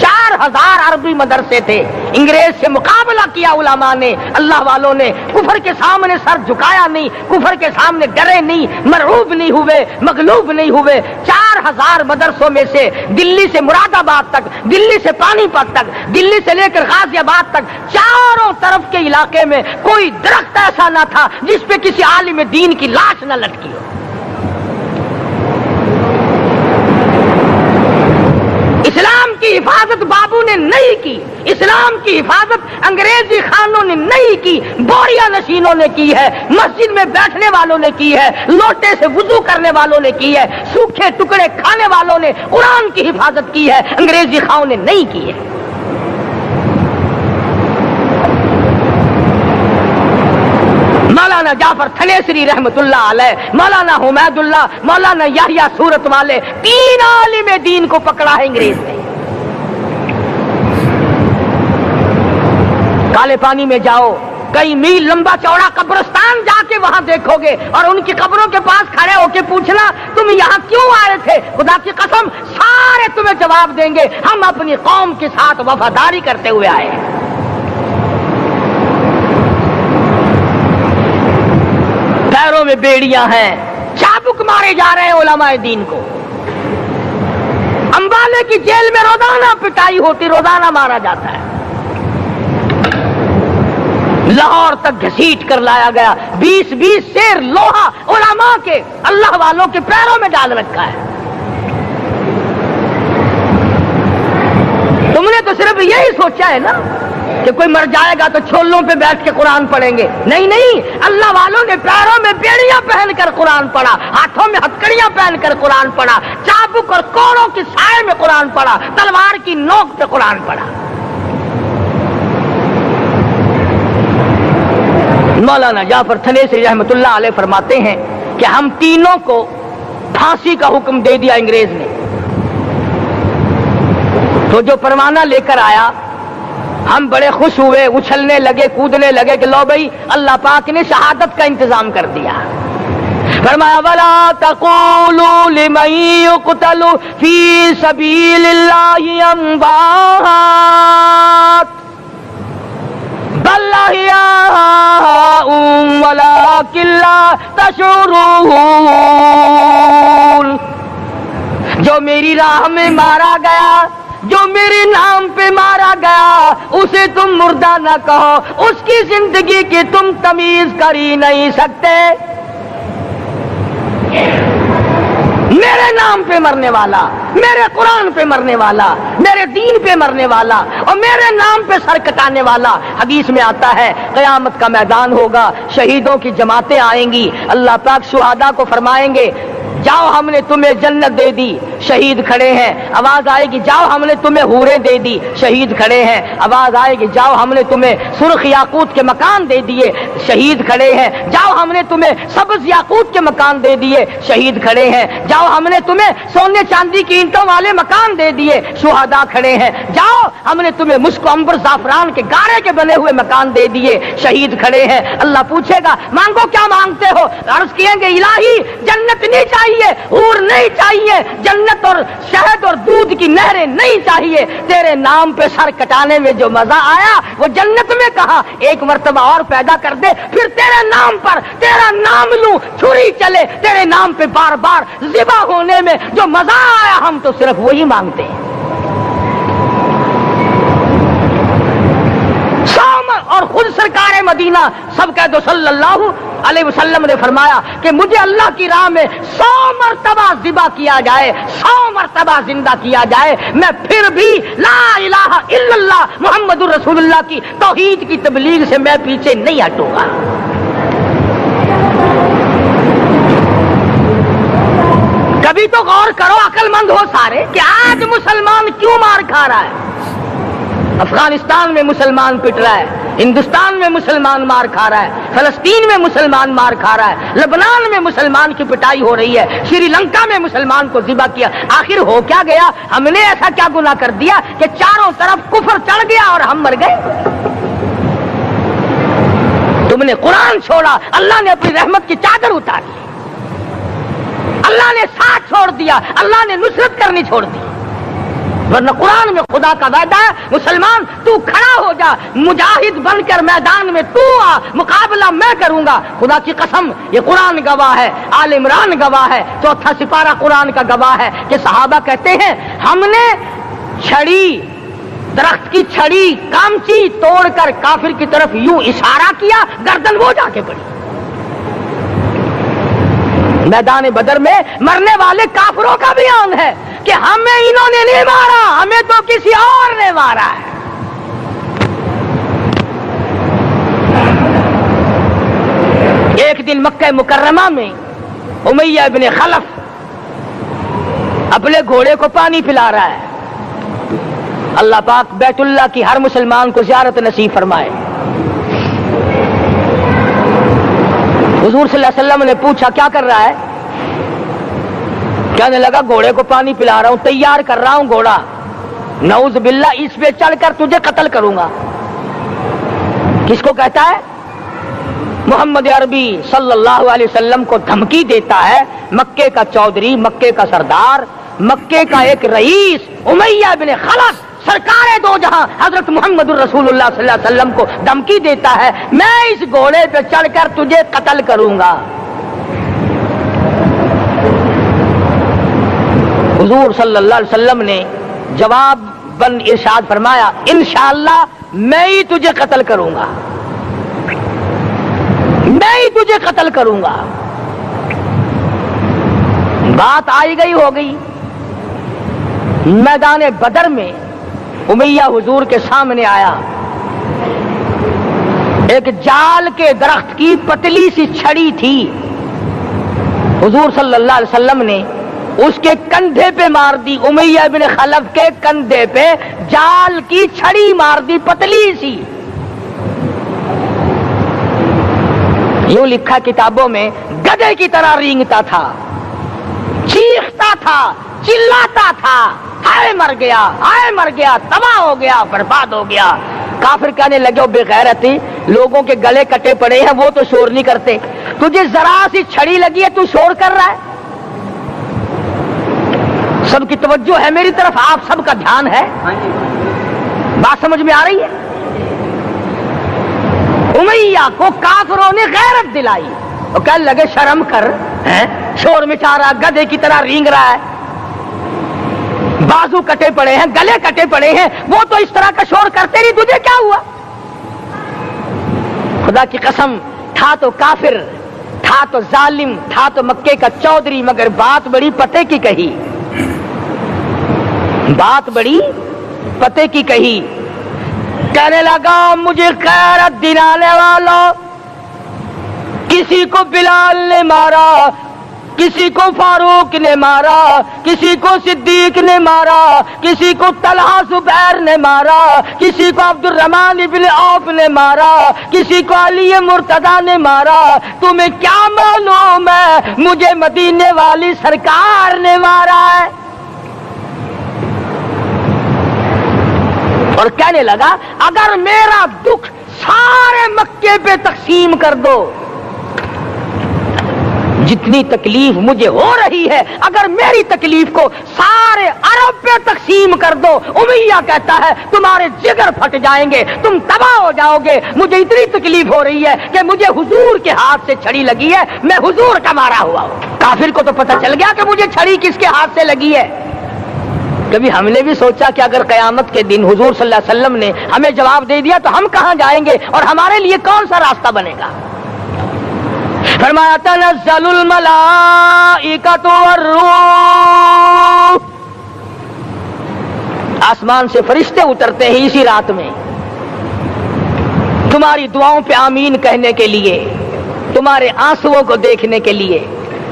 4000 عربی مدرسے تھے۔ انگریز سے مقابلہ کیا علماء نے، اللہ والوں نے، کفر کے سامنے سر جھکایا نہیں، کفر کے سامنے ڈرے نہیں، مرعوب نہیں ہوئے، مغلوب نہیں ہوئے۔ 4000 مدرسوں میں سے دلی سے مراد آباد تک، دلی سے پانی پت تک، دلی سے لے کر غازی آباد تک، چاروں طرف کے علاقے میں کوئی درخت ایسا نہ تھا جس پہ کسی عالم دین کی لاش نہ لٹکی ہو۔ اسلام کی حفاظت بابو نے نہیں کی، اسلام کی حفاظت انگریزی خانوں نے نہیں کی، بوریا نشینوں نے کی ہے، مسجد میں بیٹھنے والوں نے کی ہے، لوٹے سے وضو کرنے والوں نے کی ہے، سوکھے ٹکڑے کھانے والوں نے قرآن کی حفاظت کی ہے، انگریزی خانوں نے نہیں کی ہے۔ مولانا جعفر تھنیسری رحمت اللہ علیہ، مولانا حمید اللہ، مولانا یحییٰ صورت والے، 3 عالم دین کو پکڑا ہے انگریز نے۔ کالے پانی میں جاؤ، कई मील लंबा चौड़ा कब्रिस्तान जाके वहां देखोगे और उनकी कब्रों के पास खड़े होके पूछना तुम यहाँ क्यों आए थे, खुदा की कसम सारे तुम्हें जवाब देंगे हम अपनी कौम के साथ वफादारी करते हुए आए हैं। पैरों में बेड़ियां हैं, चाबुक मारे जा रहे हैं उलमाए दीन को। अंबाले की जेल में रोजाना पिटाई होती, रोजाना मारा जाता है। लाहौर तक घसीट कर लाया गया, 20-20 शेर लोहा उलमा के, अल्लाह वालों के पैरों में डाल रखा है। तुमने तो सिर्फ यही सोचा है ना कि कोई मर जाएगा तो छोलों पे बैठ के कुरान पढ़ेंगे। नहीं नहीं, अल्लाह वालों ने पैरों में बेड़ियां पहनकर कुरान पढ़ा, हाथों में हथकड़ियां पहनकर कुरान पढ़ा, चाबुक और कोड़ों की साए में कुरान पढ़ा, तलवार की नोक पे कुरान पढ़ा। मौलाना जाफर थनेसरी रहमतुल्लाह अलैह फरमाते हैं कि हम तीनों को फांसी का हुक्म दे दिया अंग्रेज ने। तो जो परवाना लेकर आया हम बड़े खुश हुए, उछलने लगे, कूदने लगे कि लो भाई अल्लाह पाक ने शहादत का इंतजाम कर दिया। फरमाया वला तक़ूलू लिमन युक़तलु फी सबीलिल्लाहि अम्वात बल अहयाउम वलाकिन ला तशऊरून। जो मेरी राह में मारा गया, जो मेरे नाम पे मारा गया, उसे तुम मुर्दा न कहो, उसकी जिंदगी की तुम तमीज कर ही नहीं सकते। मेरे नाम पे मरने वाला, मेरे कुरान पे मरने वाला, मेरे दीन पे मरने वाला और मेरे नाम पे सर कटाने वाला। हदीस में आता है क़यामत का मैदान होगा, शहीदों की जमातें आएंगी, अल्लाह पाक शुहादा को फरमाएंगे जाओ हमने तुम्हें जन्नत दे दी, शहीद खड़े हैं। आवाज आएगी जाओ हमने तुम्हें हूरें दे दी, शहीद खड़े हैं। आवाज आएगी जाओ हमने तुम्हें सुर्ख याकूत के मकान दे दिए, शहीद खड़े हैं। जाओ हमने तुम्हें सब्ज याकूत के मकान दे दिए, शहीद खड़े हैं। जाओ हमने तुम्हें सोने चांदी की ईंटों वाले मकान दे दिए, शुहदा खड़े हैं। जाओ हमने तुम्हें मुश्क अंबर जाफरान के गारे के बने हुए मकान दे दिए, शहीद खड़े हैं। अल्लाह पूछेगा मांगो क्या मांगते हो? अर्ज किएंगे इलाही जन्नत नहीं चाहिए, हूर नहीं चाहिए, जन्नत और शहद और दूध की नहरें नहीं चाहिए, तेरे नाम पे सर कटाने में जो मजा आया वो जन्नत में कहा, एक मर्तबा और पैदा कर दे, फिर तेरे नाम पर तेरा नाम लूं, छुरी चले तेरे नाम पे बार बार ज़िबा होने में जो मजा आया, हम तो सिर्फ वही मांगते हैं। और खुद सरकार मदीना सब कह दो सल्लल्लाहु अलैहि वसल्लम ने फरमाया कि मुझे अल्लाह की राह में 100 मरतबा ज़िबा किया जाए, 100 मरतबा जिंदा किया जाए, मैं फिर भी ला इलाहा इल्लल्लाह मुहम्मदुर रसूलुल्लाह की तौहीद की तबलीग से मैं पीछे नहीं हटूंगा। कभी तो गौर करो अक्लमंद हो सारे कि आज मुसलमान क्यों मार खा रहा है। अफगानिस्तान में मुसलमान पिट रहा है, हिंदुस्तान में मुसलमान मार खा रहा है, फलस्तीन में मुसलमान मार खा रहा है, लेबनान में मुसलमान की पिटाई हो रही है, श्रीलंका में मुसलमान को ज़िबा किया। आखिर हो क्या गया? हमने ऐसा क्या गुनाह कर दिया कि चारों तरफ कुफर चढ़ गया और हम मर गए? तुमने कुरान छोड़ा, अल्लाह ने अपनी रहमत की चादर उतारी, अल्लाह ने साथ छोड़ दिया, अल्लाह ने नुसरत करनी छोड़ दी। वरना कुरान में खुदा का वादा है मुसलमान तू खड़ा हो जा, मुजाहिद बनकर मैदान में तू आ, मुकाबला मैं करूंगा। खुदा की कसम ये कुरान गवाह है, आल इमरान गवाह है, 4था सिपारा कुरान का गवाह है कि सहाबा कहते हैं हमने छड़ी, दरख्त की छड़ी कामची तोड़कर काफिर की तरफ यूं इशारा किया, गर्दन वो जाके पड़ी। मैदान बदर में मरने वाले काफिरों का बयान है कि हमें इन्होंने नहीं मारा, हमें तो किसी और ने मारा है। एक दिन मक्का मुकर्रमा में उमैया इब्ने खलफ अपने घोड़े को पानी पिला रहा है। अल्लाह पाक बैतुल्लाह की हर मुसलमान को ज़ियारत नसीब फरमाए। हुजूर सल्लल्लाहु अलैहि वसल्लम ने पूछा क्या कर रहा है? कहने लगा घोड़े को पानी पिला रहा हूं, तैयार कर रहा हूं घोड़ा, नऊज बिल्ला इस पे चढ़कर तुझे कत्ल करूंगा। किसको कहता है? मोहम्मद अरबी सल्लल्लाहु अलैहि वसल्लम को धमकी देता है, मक्के का चौधरी, मक्के का सरदार, मक्के का एक रईस उमैया बिन खलफ सरकारे दो जहां हजरत मोहम्मद रसूलुल्लाह सल्लल्लाहु अलैहि वसल्लम को धमकी देता है, मैं इस घोड़े पे चढ़कर तुझे कत्ल करूंगा। हुजूर सल्लल्लाहु अलैहि वसल्लम ने जवाब बन इरशाद फरमाया, इंशाअल्लाह मैं ही तुझे कत्ल करूंगा, मैं ही तुझे कत्ल करूंगा। बात आई गई हो गई। मैदान बदर में उमैया हुजूर के सामने आया, एक जाल के दरख्त की पतली सी छड़ी थी। हुजूर सल्लल्लाहु अलैहि वसल्लम ने उसके कंधे पे मार दी, उमैया बिन खलफ के कंधे पे जाल की छड़ी मार दी, पतली सी। यूं लिखा किताबों में, गधे की तरह रेंगता था, चीखता था, चिल्लाता था, हाय मर गया, हाय मर गया, तबाह हो गया, बर्बाद हो गया। काफिर कहने लगे, बेगैरती, लोगों के गले कटे पड़े हैं, वो तो शोर नहीं करते, तुझे जरा सी छड़ी लगी है, तू शोर कर रहा है। सबकी तवज्जो है मेरी तरफ, आप सबका ध्यान है, बात समझ में आ रही है। उमैया को काफिरों ने गैरत दिलाई, वो कहने लगे शर्म कर, हैं? शोर मचा रहा, गधे की तरह रेंग रहा है, बाजू कटे पड़े हैं, गले कटे पड़े हैं, वो तो इस तरह का शोर करते नहीं, तुझे क्या हुआ? खुदा की कसम, था तो काफिर, था तो जालिम, था तो मक्के का चौधरी, मगर बात बड़ी पते की कही, बात बड़ी पते की कही। कहने लगा, मुझे गैरत दिलाने वालों, किसी को बिलाल ने मारा, किसी को फारूक ने मारा, किसी को सिद्दीक ने मारा, किसी को तलहा जुबैर ने मारा, किसी को अब्दुर्रहमान इब्न औफ ने मारा, किसी को अली मुर्तदा ने मारा, तुम्हें क्या मालूम है मुझे मदीने वाली सरकार ने मारा है। और कहने लगा, अगर मेरा दुख सारे मक्के पे तकसीम कर दो, जितनी तकलीफ मुझे हो रही है, अगर मेरी तकलीफ को सारे अरब पे तकसीम कर दो, उमैया कहता है तुम्हारे जिगर फट जाएंगे, तुम तबाह हो जाओगे। मुझे इतनी तकलीफ हो रही है कि मुझे हुजूर के हाथ से छड़ी लगी है, मैं हुजूर का मारा हुआ हूं। काफिर को तो पता चल गया कि मुझे छड़ी किसके हाथ से लगी है। कभी हमने भी सोचा कि अगर कयामत के दिन हुजूर सल्लल्लाहु अलैहि वसल्लम ने हमें जवाब दे दिया तो हम कहां जाएंगे और हमारे लिए कौन सा रास्ता बनेगा। फरमाया, तनज़्ज़लुल मलाइकतु वर्रूह, आसमान से फरिश्ते उतरते हैं इसी रात में, तुम्हारी दुआओं पे आमीन कहने के लिए, तुम्हारे आंसुओं को देखने के लिए।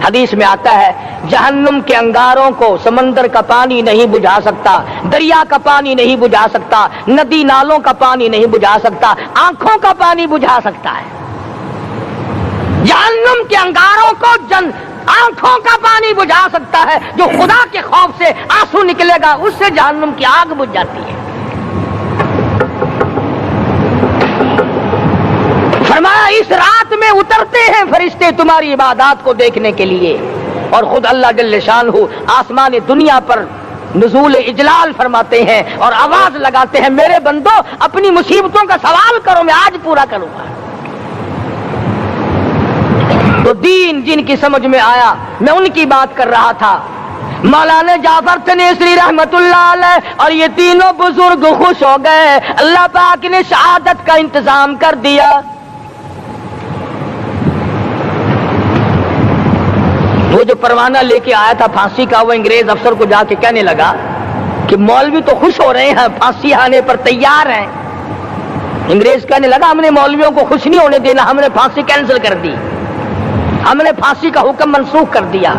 हदीस में आता है, जहन्नुम के अंगारों को समंदर का पानी नहीं बुझा सकता, दरिया का पानी नहीं बुझा सकता, नदी नालों का पानी नहीं बुझा सकता, आंखों का पानी बुझा सकता है। जहन्नुम के अंगारों को आंखों का पानी बुझा सकता है, जो खुदा के खौफ से आंसू निकलेगा उससे जहन्नुम की आग बुझ जाती है। फरमाया, इस रात में उतरते हैं फरिश्ते तुम्हारी इबादत को देखने के लिए, और खुद अल्लाह जल्ले शानहू आसमान दुनिया पर नुज़ूल इजलाल फरमाते हैं और आवाज लगाते हैं, मेरे बंदो अपनी मुसीबतों का सवाल करो, मैं आज पूरा करूंगा। तो दीन जिनकी समझ में आया, मैं उनकी बात कर रहा था। मौलाना जाफर तनेसरी रहमतुल्लाह अलैह और ये तीनों बुजुर्ग खुश हो गए, अल्लाह पाक ने शहादत का इंतजाम कर दिया। वो जो परवाना लेके आया था फांसी का, वो अंग्रेज अफसर को जाके कहने लगा कि मौलवी तो खुश हो रहे हैं, फांसी आने पर तैयार हैं। अंग्रेज कहने लगा, हमने मौलवियों को खुश नहीं होने देना, हमने फांसी कैंसिल कर दी, हमने फांसी का हुक्म मनसूख कर दिया।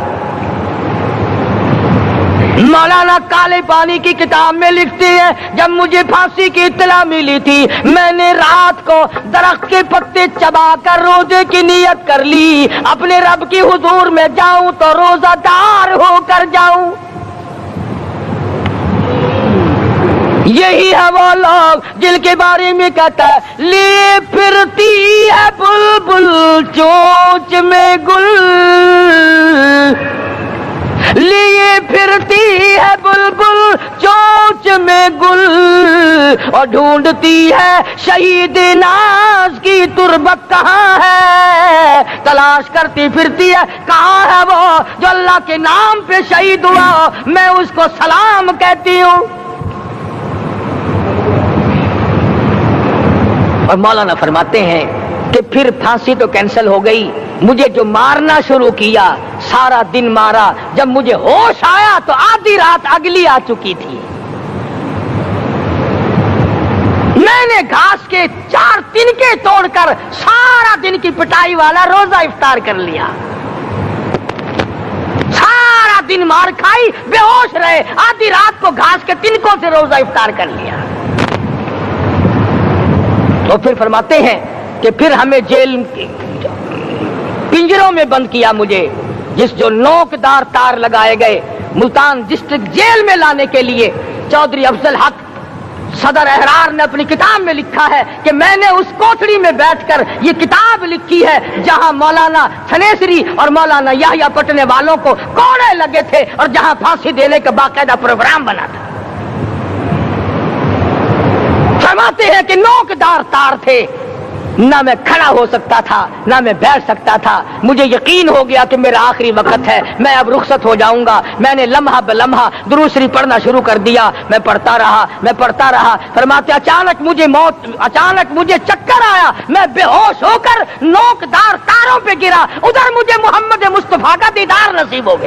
मौलाना काले पानी की किताब में लिखते हैं, जब मुझे फांसी की इत्तला मिली थी, मैंने रात को दरख्त के पत्ते चबाकर रोजे की नियत कर ली, अपने रब की हुजूर में जाऊं तो रोजादार होकर जाऊं। یہی ہے وہ لوگ جن کے بارے میں کہتا ہے لیے پھرتی ہے بلبل چونچ میں گل، لیے پھرتی ہے بلبل چونچ میں گل، اور ڈھونڈتی ہے شہید ناز کی تربت کہاں ہے، تلاش کرتی پھرتی ہے کہاں ہے وہ جو اللہ کے نام پہ شہید ہوا، میں اس کو سلام کہتی ہوں۔ اور مولانا فرماتے ہیں کہ پھر پھانسی تو کینسل ہو گئی، مجھے جو مارنا شروع کیا سارا دن مارا، جب مجھے ہوش آیا تو آدھی رات اگلی آ چکی تھی۔ میں نے گھاس کے 4 تنکے توڑ کر سارا دن کی پٹائی والا روزہ افطار کر لیا، سارا دن مار کھائی، بے ہوش رہے، آدھی رات کو گھاس کے تنکوں سے روزہ افطار کر لیا۔ تو پھر فرماتے ہیں کہ پھر ہمیں جیل پنجروں میں بند کیا، مجھے جس جو نوکدار تار لگائے گئے ملتان ڈسٹرکٹ جیل میں لانے کے لیے، چودھری افضل حق صدر احرار نے اپنی کتاب میں لکھا ہے کہ میں نے اس کوٹڑی میں بیٹھ کر یہ کتاب لکھی ہے جہاں مولانا تھنیسری اور مولانا یحییٰ پٹنے والوں کو کوڑے لگے تھے اور جہاں پھانسی دینے کا باقاعدہ پروگرام بنا تھا۔ فرماتے ہیں کہ نوکدار تار تھے، نہ میں کھڑا ہو سکتا تھا نہ میں بیٹھ سکتا تھا، مجھے یقین ہو گیا کہ میرا آخری وقت ہے، میں اب رخصت ہو جاؤں گا۔ میں نے لمحہ بلمحہ درود شریف پڑھنا شروع کر دیا، میں پڑھتا رہا۔ فرماتے اچانک مجھے چکر آیا، میں بے ہوش ہو کر نوکدار تاروں پہ گرا، ادھر مجھے محمد مصطفیٰ کا دیدار نصیب ہو گیا۔